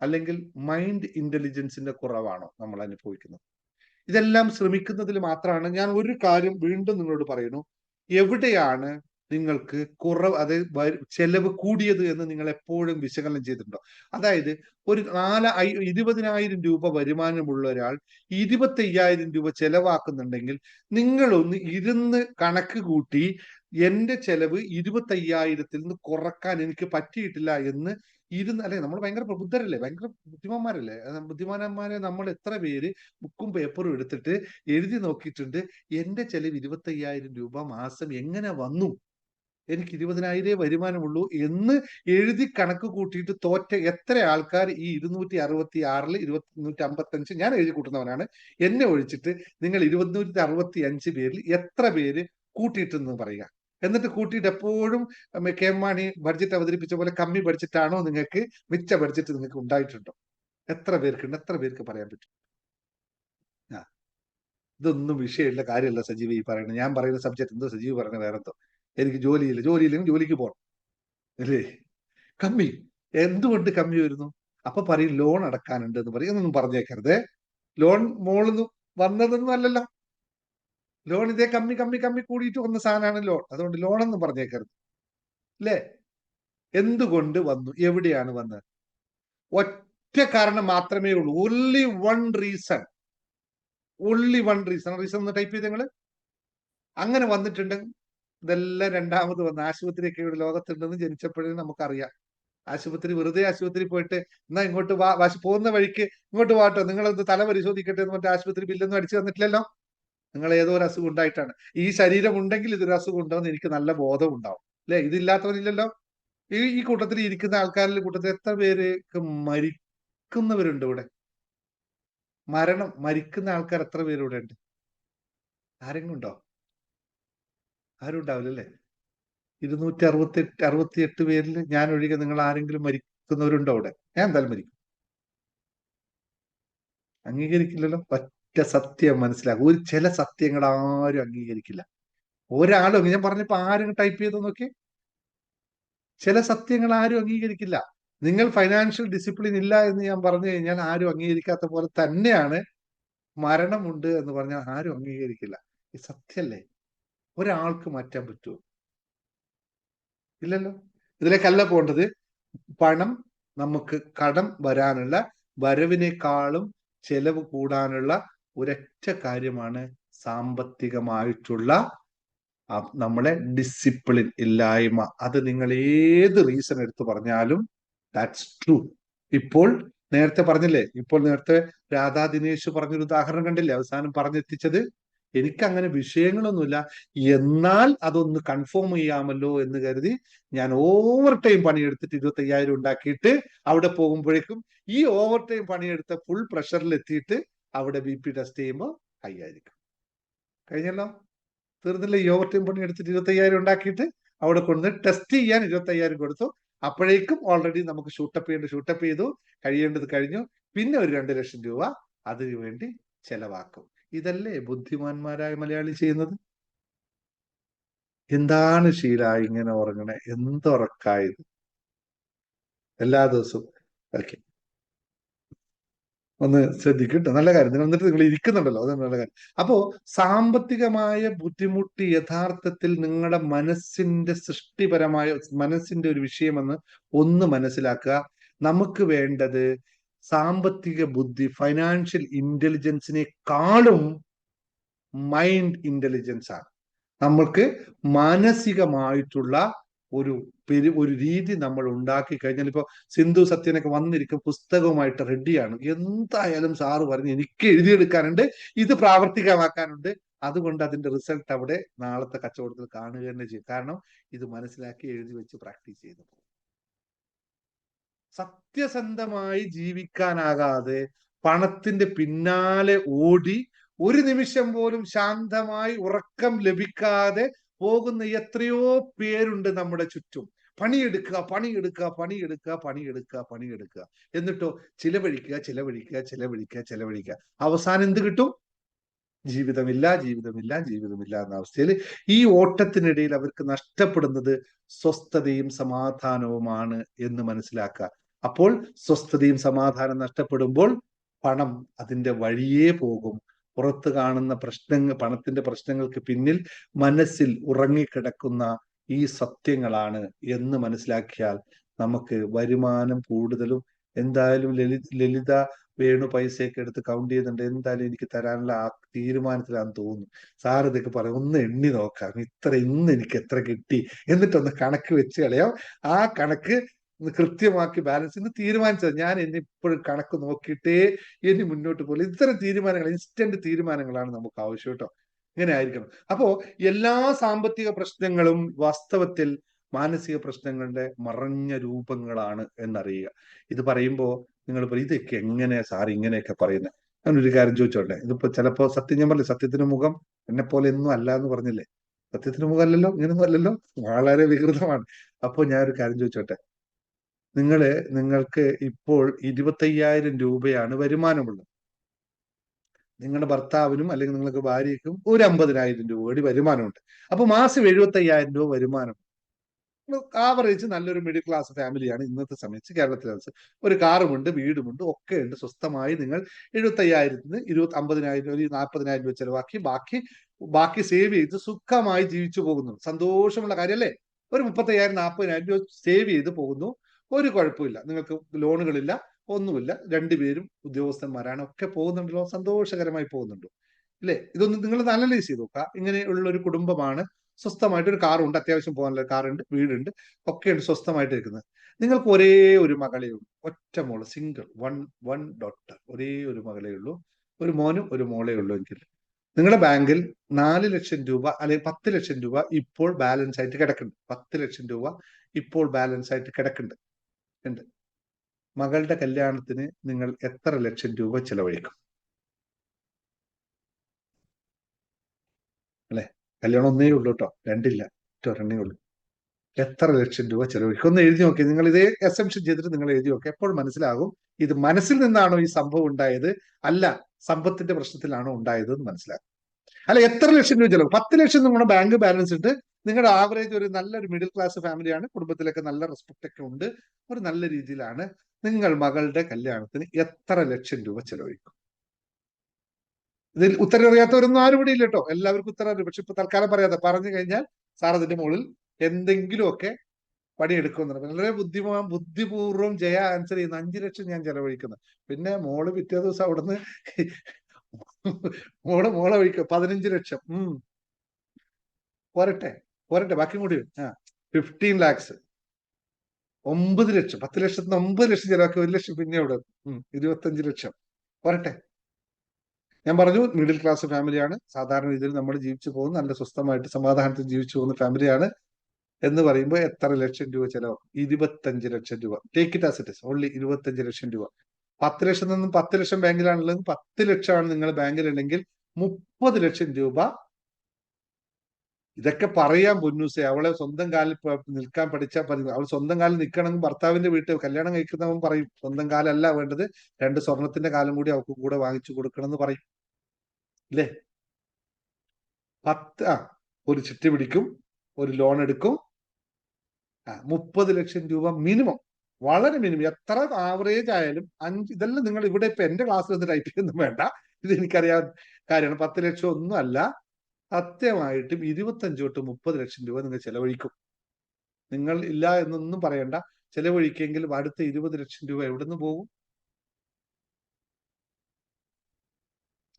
അല്ലെങ്കിൽ മൈൻഡ് ഇന്റലിജൻസിന്റെ കുറവാണോ നമ്മൾ അനുഭവിക്കുന്നത്? ഇതെല്ലാം ശ്രമിക്കുന്നതിൽ മാത്രമാണ്. ഞാൻ ഒരു കാര്യം വീണ്ടും നിങ്ങളോട് പറയുന്നു, എവിടെയാണ് നിങ്ങൾക്ക് അതായത് ചെലവ് കൂടിയത് എന്ന് നിങ്ങൾ എപ്പോഴും വിശകലനം ചെയ്തിട്ടുണ്ടോ? അതായത് ഒരു 20,000 രൂപ വരുമാനമുള്ള ഒരാൾ 25,000 രൂപ ചെലവാക്കുന്നുണ്ടെങ്കിൽ നിങ്ങളൊന്ന് ഇരുന്ന് കണക്ക് കൂട്ടി എന്റെ ചെലവ് 25,000-ൽ നിന്ന് കുറക്കാൻ എനിക്ക് പറ്റിയിട്ടില്ല എന്ന് അല്ലെ, നമ്മൾ ഭയങ്കര പ്രബുദ്ധരല്ലേ, ഭയങ്കര ബുദ്ധിമാന്മാരല്ലേ. ബുദ്ധിമാന്മാരെ നമ്മൾ എത്ര പേര് ബുക്കും പേപ്പറും എടുത്തിട്ട് എഴുതി നോക്കിയിട്ടുണ്ട്, എന്റെ ചെലവ് 25,000 രൂപ മാസം എങ്ങനെ വന്നു, എനിക്ക് 20,000 വരുമാനമുള്ളൂ എന്ന് എഴുതി കണക്ക് കൂട്ടിയിട്ട് തോറ്റ എത്ര ആൾക്കാർ ഈ 266-ൽ 255, ഞാൻ എഴുതി കൂട്ടുന്നവനാണ്, എന്നെ ഒഴിച്ചിട്ട് നിങ്ങൾ 265 പേരിൽ എത്ര പേര് കൂട്ടിയിട്ടെന്ന് പറയുക. എന്നിട്ട് കൂട്ടിയിട്ട് എപ്പോഴും കെ എം മാണി ബഡ്ജറ്റ് അവതരിപ്പിച്ച പോലെ കമ്മി ബഡ്ജറ്റാണോ നിങ്ങൾക്ക്, മിച്ച ബഡ്ജറ്റ് നിങ്ങൾക്ക് ഉണ്ടായിട്ടുണ്ടോ? എത്ര പേർക്കുണ്ട്? എത്ര പേർക്ക് പറയാൻ പറ്റും? ഇതൊന്നും വിഷയമുള്ള കാര്യമല്ല സജീവ് ഈ പറയുന്നത്. ഞാൻ പറയുന്ന സബ്ജക്ട് എന്തോ സജീവ് പറയുന്നത് വേറെന്തോ. എനിക്ക് ജോലിയില്ലെങ്കിൽ ജോലിക്ക് പോകണം അല്ലേ? കമ്മി എന്തുകൊണ്ട് കമ്മി വരുന്നു? അപ്പൊ പറയും ലോൺ അടക്കാനുണ്ട് എന്ന് പറയും. എന്നൊന്നും പറഞ്ഞേക്കരുത്. ലോൺ മോളിന്ന് വന്നതൊന്നും അല്ലല്ലോ. ലോൺ ഇതേ കമ്മി കമ്മി കമ്മി കൂടിയിട്ട് വന്ന സാധനമാണ് ലോൺ. അതുകൊണ്ട് ലോൺ എന്ന് പറഞ്ഞേക്കരുത് അല്ലേ? എന്തുകൊണ്ട് വന്നു, എവിടെയാണ് വന്നത്? ഒറ്റ കാരണം മാത്രമേ ഉള്ളൂ. only one reason റീസൺ ഒന്ന് ടൈപ്പ് ചെയ്ത് നിങ്ങള്. അങ്ങനെ വന്നിട്ടുണ്ടെങ്കിൽ ഇതെല്ലാം രണ്ടാമത് വന്ന ആശുപത്രിയൊക്കെ ഇവിടെ ലോകത്തുണ്ടെന്ന് ജനിച്ചപ്പോഴേ നമുക്കറിയാം. വെറുതെ ആശുപത്രി പോയിട്ട് എന്നാ ഇങ്ങോട്ട് പോകുന്ന വഴിക്ക് ഇങ്ങോട്ട് വാട്ടോ, നിങ്ങളത് തല പരിശോധിക്കട്ടെ എന്ന് പറഞ്ഞിട്ട് ആശുപത്രി ബില്ലൊന്നും അടിച്ചു തന്നിട്ടില്ലല്ലോ. നിങ്ങൾ ഏതോ ഒരു അസുഖം ഉണ്ടായിട്ടാണ്. ഈ ശരീരം ഉണ്ടെങ്കിൽ ഇതൊരു അസുഖം ഉണ്ടാവുമെന്ന് എനിക്ക് നല്ല ബോധം ഉണ്ടാവും അല്ലെ? ഇതില്ലാത്തവരില്ലല്ലോ. ഈ കൂട്ടത്തിൽ ഇരിക്കുന്ന ആൾക്കാരുടെ കൂട്ടത്തിൽ എത്ര പേർക്ക് മരിക്കുന്നവരുണ്ട് ഇവിടെ? മരിക്കുന്ന ആൾക്കാർ എത്ര പേര് ഇവിടെ ഉണ്ട്? ആരെങ്കിലും ഉണ്ടോ? ആരും ഉണ്ടാവില്ലല്ലേ? 268 പേരിൽ ഞാൻ ഒഴികെ നിങ്ങൾ ആരെങ്കിലും മരിക്കുന്നവരുണ്ടോ അവിടെ? ഞാൻ എന്തായാലും മരിക്കും. അംഗീകരിക്കില്ലല്ലോ. ഒറ്റ സത്യം മനസ്സിലാക്കും. ചില സത്യങ്ങൾ ആരും അംഗീകരിക്കില്ല. ഒരാളും, ഞാൻ പറഞ്ഞപ്പോ ആരും ടൈപ്പ് ചെയ്ത് നോക്കി, ചില സത്യങ്ങൾ ആരും അംഗീകരിക്കില്ല. നിങ്ങൾ ഫൈനാൻഷ്യൽ ഡിസിപ്ലിൻ ഇല്ല എന്ന് ഞാൻ പറഞ്ഞു കഴിഞ്ഞാൽ ആരും അംഗീകരിക്കാത്ത പോലെ തന്നെയാണ് മരണമുണ്ട് എന്ന് പറഞ്ഞാൽ ആരും അംഗീകരിക്കില്ല. ഈ സത്യല്ലേ? ഒരാൾക്ക് മാറ്റാൻ പറ്റുമോ? ഇല്ലല്ലോ. ഇതിലേക്കല്ല പോണ്ടത്. പണം നമുക്ക് കടം വരാനുള്ള, വരവിനേക്കാളും ചെലവ് കൂടാനുള്ള ഒരൊറ്റ കാര്യമാണ് സാമ്പത്തികമായിട്ടുള്ള നമ്മളെ ഡിസിപ്ലിൻ ഇല്ലായ്മ. അത് നിങ്ങൾ ഏത് റീസൺ എടുത്തു പറഞ്ഞാലും ദാറ്റ്സ് ട്രൂ. ഇപ്പോൾ നേരത്തെ പറഞ്ഞില്ലേ, നേരത്തെ രാധാ ദിനേശ് പറഞ്ഞൊരു ഉദാഹരണം കണ്ടില്ലേ, അവസാനം പറഞ്ഞെത്തിച്ചത്. എനിക്കങ്ങനെ വിഷയങ്ങളൊന്നുമില്ല, എന്നാൽ അതൊന്ന് കൺഫേം ചെയ്യാമല്ലോ എന്ന് കരുതി ഞാൻ ഓവർ ടൈം പണിയെടുത്തിട്ട് 25,000 ഉണ്ടാക്കിയിട്ട് അവിടെ പോകുമ്പോഴേക്കും ഈ ഓവർ ടൈം പണിയെടുത്ത ഫുൾ പ്രഷറിൽ എത്തിയിട്ട് അവിടെ BP ടെസ്റ്റ് ചെയ്യുമ്പോൾ ഹൈ ആയിരിക്കും. കഴിഞ്ഞല്ലോ, തീർന്നില്ല. ഈ ഓവർ ടൈം പണിയെടുത്തിട്ട് 25,000 ഉണ്ടാക്കിയിട്ട് അവിടെ കൊണ്ട് ടെസ്റ്റ് ചെയ്യാൻ 25,000 കൊടുത്തു. അപ്പോഴേക്കും ഓൾറെഡി നമുക്ക് ഷൂട്ടപ്പ് ചെയ്തു, കഴിയേണ്ടത് കഴിഞ്ഞു. പിന്നെ ഒരു 2 ലക്ഷം രൂപ അതിനു വേണ്ടി ചെലവാക്കും. ഇതല്ലേ ബുദ്ധിമാന്മാരായ മലയാളി ചെയ്യുന്നത്? എന്താണ് ശീലായി ഇങ്ങനെ ഉറങ്ങണേ? എന്തുറക്കായത് എല്ലാ ദിവസവും? ഓക്കെ, ഒന്ന് ശ്രദ്ധിക്കട്ടോ. നല്ല കാര്യം. നിങ്ങൾ ഇരിക്കുന്നുണ്ടല്ലോ, അത് നല്ല കാര്യം. അപ്പോ സാമ്പത്തികമായ ബുദ്ധിമുട്ട് യഥാർത്ഥത്തിൽ നിങ്ങളുടെ മനസ്സിന്റെ സൃഷ്ടിപരമായ മനസ്സിന്റെ ഒരു വിഷയമെന്ന് ഒന്ന് മനസ്സിലാക്കുക. നമുക്ക് വേണ്ടത് സാമ്പത്തിക ബുദ്ധി, ഫൈനാൻഷ്യൽ ഇന്റലിജൻസിനെക്കാളും മൈൻഡ് ഇന്റലിജൻസ് ആണ്. നമ്മൾക്ക് മാനസികമായിട്ടുള്ള ഒരു രീതി നമ്മൾ ഉണ്ടാക്കി കഴിഞ്ഞാൽ, ഇപ്പൊ സിന്ധു സത്യനൊക്കെ വന്നിരിക്കും പുസ്തകവുമായിട്ട് റെഡിയാണ്. എന്തായാലും സാറ് പറഞ്ഞ് എനിക്ക് എഴുതിയെടുക്കാനുണ്ട്, ഇത് പ്രാവർത്തികമാക്കാനുണ്ട്. അതുകൊണ്ട് അതിന്റെ റിസൾട്ട് അവിടെ നാളത്തെ കച്ചവടത്തിൽ കാണുക തന്നെ ചെയ്യും. കാരണം ഇത് മനസ്സിലാക്കി എഴുതി വെച്ച് പ്രാക്ടീസ് ചെയ്തു. സത്യസന്ധമായി ജീവിക്കാനാകാതെ പണത്തിന്റെ പിന്നാലെ ഓടി ഒരു നിമിഷം പോലും ശാന്തമായി ഉറക്കം ലഭിക്കാതെ പോകുന്ന എത്രയോ പേരുണ്ട് നമ്മുടെ ചുറ്റും. പണിയെടുക്കുക, എന്നിട്ടോ ചിലവഴിക്കുക. അവസാനം എന്ത് കിട്ടും? ജീവിതമില്ല എന്ന അവസ്ഥയിൽ ഈ ഓട്ടത്തിനിടയിൽ അവർക്ക് നഷ്ടപ്പെടുന്നത് സ്വസ്ഥതയും സമാധാനവുമാണ് എന്ന് മനസ്സിലാക്കുക. അപ്പോൾ സ്വസ്ഥതയും സമാധാനം നഷ്ടപ്പെടുമ്പോൾ പണം അതിന്റെ വഴിയേ പോകും. പുറത്ത് കാണുന്ന പണത്തിന്റെ പ്രശ്നങ്ങൾക്ക് പിന്നിൽ മനസ്സിൽ ഉറങ്ങിക്കിടക്കുന്ന ഈ സത്യങ്ങളാണ് എന്ന് മനസ്സിലാക്കിയാൽ നമുക്ക് വരുമാനം കൂടുതലും. എന്തായാലും ലളിത വേണു പൈസയൊക്കെ എടുത്ത് കൗണ്ട് ചെയ്യുന്നുണ്ട്. എന്തായാലും എനിക്ക് തരാനുള്ള ആ തീരുമാനത്തിലാണെന്ന് തോന്നുന്നു. സാർ ഇതൊക്കെ പറയും, ഒന്ന് എണ്ണി നോക്കാം, ഇന്ന് എനിക്ക് എത്ര കിട്ടി, എന്നിട്ടൊന്ന് കണക്ക് വെച്ച് കളയാം. ആ കണക്ക് കൃത്യമാക്കി ബാലൻസ് ഇന്ന് തീരുമാനിച്ചത്. ഞാൻ ഇനി ഇപ്പോഴും കണക്ക് നോക്കിയിട്ടേ ഇനി മുന്നോട്ട് പോലെ. ഇത്തരം തീരുമാനങ്ങൾ, ഇൻസ്റ്റന്റ് തീരുമാനങ്ങളാണ് നമുക്ക് ആവശ്യം കേട്ടോ. ഇങ്ങനെ ആയിരിക്കണം. അപ്പോ എല്ലാ സാമ്പത്തിക പ്രശ്നങ്ങളും വാസ്തവത്തിൽ മാനസിക പ്രശ്നങ്ങളുടെ മറഞ്ഞ രൂപങ്ങളാണ് എന്നറിയുക. ഇത് പറയുമ്പോൾ നിങ്ങൾ പറയും, ഇതൊക്കെ എങ്ങനെയാ സാർ ഇങ്ങനെയൊക്കെ പറയുന്നത്? ഞാനൊരു കാര്യം ചോദിച്ചോട്ടെ. ഇതിപ്പോ ചിലപ്പോ സത്യം ഞാൻ പറഞ്ഞില്ലേ, സത്യത്തിന് മുഖം എന്നെ പോലെ ഒന്നും അല്ല എന്ന് പറഞ്ഞില്ലേ? സത്യത്തിന് മുഖം അല്ലല്ലോ, ഇങ്ങനൊന്നും അല്ലല്ലോ, വളരെ വികൃതമാണ്. അപ്പൊ ഞാനൊരു കാര്യം ചോദിച്ചോട്ടെ. നിങ്ങൾക്ക് ഇപ്പോൾ 25,000 രൂപയാണ് വരുമാനമുള്ളത്. നിങ്ങളുടെ ഭർത്താവിനും അല്ലെങ്കിൽ നിങ്ങൾക്ക് ഭാര്യയ്ക്കും ഒരു 50,000 രൂപ കൂടി വരുമാനമുണ്ട്. അപ്പൊ മാസം 75,000 രൂപ വരുമാനം. ആവറേജ് നല്ലൊരു മിഡിൽ ക്ലാസ് ഫാമിലിയാണ് ഇന്നത്തെ സമയത്ത് കേരളത്തിലെ. ഒരു കാറുമുണ്ട്, വീടുമുണ്ട്, ഒക്കെ ഉണ്ട്. സ്വസ്ഥമായി നിങ്ങൾ 75,000-ന് 50,000 ഒരു 40,000 രൂപ ചെലവാക്കി ബാക്കി സേവ് ചെയ്ത് സുഖമായി ജീവിച്ചു പോകുന്നു. സന്തോഷമുള്ള കാര്യമല്ലേ? ഒരു 35,000 40,000 രൂപ സേവ് ചെയ്ത് പോകുന്നു. ഒരു കുഴപ്പമില്ല, നിങ്ങൾക്ക് ലോണുകളില്ല, ഒന്നുമില്ല, രണ്ടുപേരും ഉദ്യോഗസ്ഥന്മാരാണ്, ഒക്കെ പോകുന്നുണ്ടല്ലോ, സന്തോഷകരമായി പോകുന്നുണ്ടോ ഇല്ലേ? ഇതൊന്നും നിങ്ങൾ അനലൈസ് ചെയ്ത് നോക്കുക. ഇങ്ങനെയുള്ള ഒരു കുടുംബമാണ്. സ്വസ്ഥമായിട്ട് ഒരു കാറുണ്ട്, അത്യാവശ്യം പോകാനുള്ള കാറുണ്ട്, വീടുണ്ട്, ഒക്കെ ഉണ്ട്, സ്വസ്ഥമായിട്ട് ഇരിക്കുന്നത്. നിങ്ങൾക്ക് ഒരേ ഒരു മകളേ ഉള്ളൂ, ഒറ്റ മോള്, സിംഗിൾ, വൺ ഡോട്ടർ, ഒരേ ഒരു മകളേ ഉള്ളൂ, ഒരു മോനും ഒരു മോളേ ഉള്ളൂ എങ്കിൽ നിങ്ങളുടെ ബാങ്കിൽ 4 ലക്ഷം രൂപ അല്ലെങ്കിൽ 10 ലക്ഷം രൂപ ഇപ്പോൾ ബാലൻസ് ആയിട്ട് കിടക്കുന്നുണ്ട്. 10 ലക്ഷം രൂപ ഇപ്പോൾ ബാലൻസ് ആയിട്ട് കിടക്കുന്നുണ്ട്. മകളുടെ കല്യാണത്തിന് നിങ്ങൾ എത്ര ലക്ഷം രൂപ ചെലവഴിക്കും? അല്ലെ? കല്യാണം ഒന്നേ ഉള്ളൂ കേട്ടോ, രണ്ടില്ല, ഒരെണ്ണേ ഉള്ളൂ. എത്ര ലക്ഷം രൂപ ചെലവഴിക്കും? ഒന്ന് എഴുതി നോക്കി. നിങ്ങൾ ഇതേ അസംഷൻ ചെയ്തിട്ട് നിങ്ങൾ എഴുതി നോക്കി. എപ്പോൾ മനസ്സിലാകും ഇത് മനസ്സിൽ നിന്നാണോ ഈ സംഭവം ഉണ്ടായത്, അല്ല സമ്പത്തിന്റെ പ്രശ്നത്തിലാണോ ഉണ്ടായത് എന്ന് മനസ്സിലാകും. അല്ല, എത്ര ലക്ഷം രൂപ ചെലവ്? 10 ലക്ഷം നിങ്ങളുടെ ബാങ്ക് ബാലൻസ് ഇട്ട് നിങ്ങളുടെ ആവറേജ് ഒരു നല്ലൊരു മിഡിൽ ക്ലാസ് ഫാമിലിയാണ്, കുടുംബത്തിലൊക്കെ നല്ല റെസ്പെക്ട് ഒക്കെ ഉണ്ട്, ഒരു നല്ല രീതിയിലാണ്. നിങ്ങൾ മകളുടെ കല്യാണത്തിന് എത്ര ലക്ഷം രൂപ ചെലവഴിക്കും? ഇതിൽ ഉത്തരം അറിയാത്തവരൊന്നും ആരും ഇവിടെ ഇല്ല കേട്ടോ, എല്ലാവർക്കും ഉത്തരം അറിയാം. പക്ഷെ ഇപ്പൊ തൽക്കാലം പറയാതെ പറഞ്ഞു കഴിഞ്ഞാൽ സാർ അതിന്റെ മുകളിൽ എന്തെങ്കിലുമൊക്കെ പണിയെടുക്കുന്നുണ്ട്. വളരെ ബുദ്ധിപൂർവ്വം ജയ ആൻസർ ചെയ്യുന്ന 5 ലക്ഷം ഞാൻ ചെലവഴിക്കുന്നത്. പിന്നെ മോള് പിറ്റേ ദിവസം അവിടുന്ന് മോളെ ഒഴിക്കുക 15 ലക്ഷം. പോരട്ടെ ബാക്കി കൂടി 15 lakhs, 9 ലക്ഷം. 10 ലക്ഷത്തിന് 9 ലക്ഷം ചെലവാക്കി 1 ലക്ഷം പിന്നെ അവിടെ 25 ലക്ഷം പോരട്ടെ. ഞാൻ പറഞ്ഞു മിഡിൽ ക്ലാസ് ഫാമിലിയാണ്, സാധാരണ രീതിയിൽ നമ്മൾ ജീവിച്ചു പോകുന്ന, നല്ല സ്വസ്ഥമായിട്ട് സമാധാനത്തിൽ ജീവിച്ചു പോകുന്ന ഫാമിലിയാണ് എന്ന് പറയുമ്പോൾ എത്ര ലക്ഷം രൂപ ചെലവാകും? 25 ലക്ഷം രൂപ. Take it as it is, only 25 ലക്ഷം രൂപ. 10 ലക്ഷം നിന്നും 10 ലക്ഷം ബാങ്കിലാണുള്ളത്. 10 ലക്ഷമാണ് നിങ്ങൾ ബാങ്കിലുണ്ടെങ്കിൽ 30 ലക്ഷം രൂപ. ഇതൊക്കെ പറയാൻ പൊന്നൂസെ, അവളെ സ്വന്തം കാലിൽ നിൽക്കാൻ പഠിച്ചാൽ പറയും. അവൾ സ്വന്തം കാലിൽ നിൽക്കണമെങ്കിൽ ഭർത്താവിന്റെ വീട്ടിൽ കല്യാണം കഴിക്കുന്നവൻ പറയും സ്വന്തം കാലല്ല വേണ്ടത്, 2 സ്വർണത്തിന്റെ കാലം കൂടി അവൾക്ക് കൂടെ വാങ്ങിച്ചു കൊടുക്കണം എന്ന് പറയും, അല്ലേ? ഒരു ചിട്ടി പിടിക്കും, ഒരു ലോൺ എടുക്കും, 30 ലക്ഷം രൂപ മിനിമം, വളരെ മിനിമം. എത്ര ആവറേജ് ആയാലും 5, ഇതെല്ലാം നിങ്ങൾ ഇവിടെ ഇപ്പൊ എന്റെ ക്ലാസ്സിൽ ഒന്ന് ടൈപ്പ് ചെയ്യുന്നൊന്നും വേണ്ട, ഇത് എനിക്കറിയാവുന്ന കാര്യമാണ്. 10 ലക്ഷം ഒന്നും അല്ല, സത്യമായിട്ടും 25 തൊട്ട് 30 ലക്ഷം രൂപ നിങ്ങൾ ചെലവഴിക്കും. നിങ്ങൾ ഇല്ല എന്നൊന്നും പറയണ്ട, ചെലവഴിക്കെങ്കിൽ അടുത്ത 20 ലക്ഷം രൂപ എവിടെ നിന്ന് പോകും?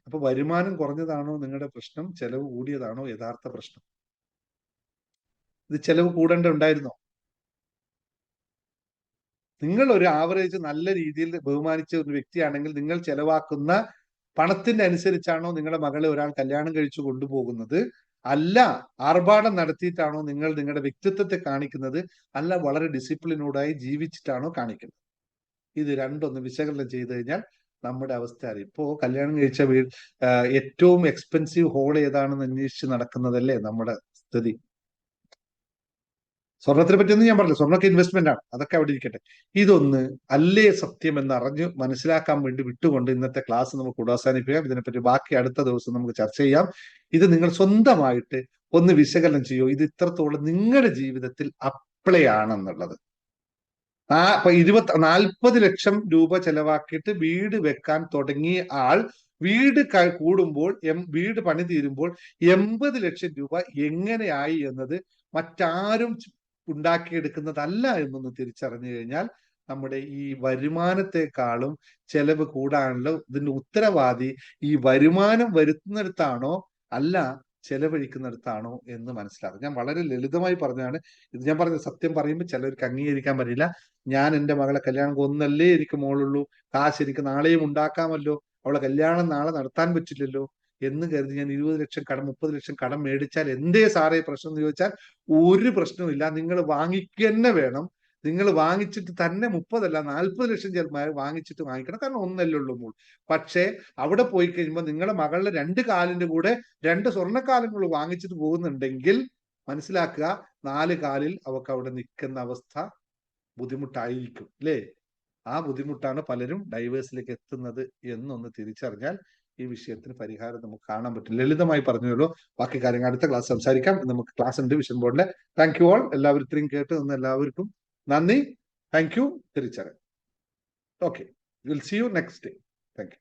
അപ്പൊ വരുമാനം കുറഞ്ഞതാണോ നിങ്ങളുടെ പ്രശ്നം, ചെലവ് കൂടിയതാണോ യഥാർത്ഥ പ്രശ്നം? ഇത് ചെലവ് കൂടേണ്ട ഉണ്ടായിരുന്നോ? നിങ്ങൾ ഒരു ആവറേജ് നല്ല രീതിയിൽ ബഹുമാനിച്ച ഒരു വ്യക്തിയാണെങ്കിൽ നിങ്ങൾ ചെലവാക്കുന്ന പണത്തിന്റെ അനുസരിച്ചാണോ നിങ്ങളുടെ മകളെ ഒരാൾ കല്യാണം കഴിച്ചു കൊണ്ടുപോകുന്നത്? അല്ല ആർഭാടം നടത്തിയിട്ടാണോ നിങ്ങൾ നിങ്ങളുടെ വ്യക്തിത്വത്തെ കാണിക്കുന്നത്? അല്ല വളരെ ഡിസിപ്ലിനോടായി ജീവിച്ചിട്ടാണോ കാണിക്കുന്നത്? ഇത് രണ്ടൊന്ന് വിശകലനം ചെയ്ത് കഴിഞ്ഞാൽ നമ്മുടെ അവസ്ഥ അറിയും. ഇപ്പോ കല്യാണം കഴിച്ച ഏറ്റവും എക്സ്പെൻസീവ് ഹോൾ ഏതാണെന്ന് അന്വേഷിച്ച് നടക്കുന്നതല്ലേ നമ്മുടെ സ്ഥിതി. സ്വർണത്തിനെ പറ്റിയൊന്നും ഞാൻ പറഞ്ഞില്ല, സ്വർണ്ണമൊക്കെ ഇൻവെസ്റ്റ്മെന്റ് ആണ്, അതൊക്കെ അവിടെ ഇരിക്കട്ടെ. ഇതൊന്ന് അല്ലേ സത്യം എന്നറിഞ്ഞ് മനസ്സിലാക്കാൻ വേണ്ടി വിട്ടുകൊണ്ട് ഇന്നത്തെ ക്ലാസ് നമുക്ക് അവസാനിപ്പിക്കാം. ഇതിനെപ്പറ്റി ബാക്കി അടുത്ത ദിവസം നമുക്ക് ചർച്ച ചെയ്യാം. ഇത് നിങ്ങൾ സ്വന്തമായിട്ട് ഒന്ന് വിശകലനം ചെയ്യൂ, ഇത് ഇത്രത്തോളം നിങ്ങളുടെ ജീവിതത്തിൽ അപ്ലൈ ആണെന്നുള്ളത്. 40 ലക്ഷം രൂപ ചെലവാക്കിയിട്ട് വീട് വെക്കാൻ തുടങ്ങിയ ആൾ വീട് കൂടുമ്പോൾ, വീട് പണി തീരുമ്പോൾ 80 ലക്ഷം രൂപ എങ്ങനെയായി എന്നത് മറ്റാരും ഉണ്ടാക്കിയെടുക്കുന്നതല്ല എന്നൊന്ന് തിരിച്ചറിഞ്ഞു കഴിഞ്ഞാൽ നമ്മുടെ ഈ വരുമാനത്തെക്കാളും ചെലവ് കൂടാനുള്ള ഇതിന്റെ ഉത്തരവാദി ഈ വരുമാനം വരുത്തുന്നിടത്താണോ അല്ല ചെലവഴിക്കുന്നിടത്താണോ എന്ന് മനസ്സിലാക്കും. ഞാൻ വളരെ ലളിതമായി പറഞ്ഞതാണ് ഇത്. ഞാൻ പറഞ്ഞ സത്യം പറയുമ്പോൾ ചിലർക്ക് അംഗീകരിക്കാൻ പറ്റില്ല. ഞാൻ എൻ്റെ മകളെ കല്യാണം ഒന്നല്ലേ എനിക്ക് മോളുള്ളൂ, കാശ് എനിക്ക് നാളെയും ഉണ്ടാക്കാമല്ലോ, അവളെ കല്യാണം നാളെ നടത്താൻ പറ്റില്ലല്ലോ എന്ന് കരുതി ഞാൻ 20 ലക്ഷം കടം 30 ലക്ഷം കടം മേടിച്ചാൽ എന്തേ സാറേ പ്രശ്നം എന്ന് ചോദിച്ചാൽ ഒരു പ്രശ്നവുമില്ല. നിങ്ങൾ വാങ്ങിക്കുക തന്നെ വേണം. നിങ്ങൾ വാങ്ങിച്ചിട്ട് തന്നെ 30 അല്ല 40 ലക്ഷം ചിലപ്പോൾ വാങ്ങിച്ചിട്ട് വാങ്ങിക്കണം. കാരണം ഒന്നല്ലേ ഉള്ളൂ മോൾ. പക്ഷേ അവിടെ പോയി കഴിയുമ്പോൾ നിങ്ങളുടെ മകളുടെ 2 കാലിന്റെ കൂടെ 2 സ്വർണ്ണക്കാലങ്ങൾ വാങ്ങിച്ചിട്ട് പോകുന്നുണ്ടെങ്കിൽ മനസ്സിലാക്കുക 4 കാലിൽ അവർക്ക് അവിടെ നിൽക്കുന്ന അവസ്ഥ ബുദ്ധിമുട്ടായിരിക്കും അല്ലേ? ആ ബുദ്ധിമുട്ടാണ് പലരും ഡൈവേഴ്സിലേക്ക് എത്തുന്നത് എന്നൊന്ന് തിരിച്ചറിഞ്ഞാൽ ഈ വിഷയത്തിന് പരിഹാരം നമുക്ക് കാണാൻ പറ്റും. ലളിതമായി പറഞ്ഞുള്ളൂ. ബാക്കി കാര്യങ്ങൾ അടുത്ത ക്ലാസ് സംസാരിക്കാം. നമുക്ക് ക്ലാസ് ഉണ്ട് വിഷൻ ബോർഡിലെ. Thank you all. എല്ലാവരും ഇത്രയും കേട്ട് നിന്ന് എല്ലാവർക്കും നന്ദി. Thank you. തിരിച്ചറിയാം. Okay, will see you next day. Thank U.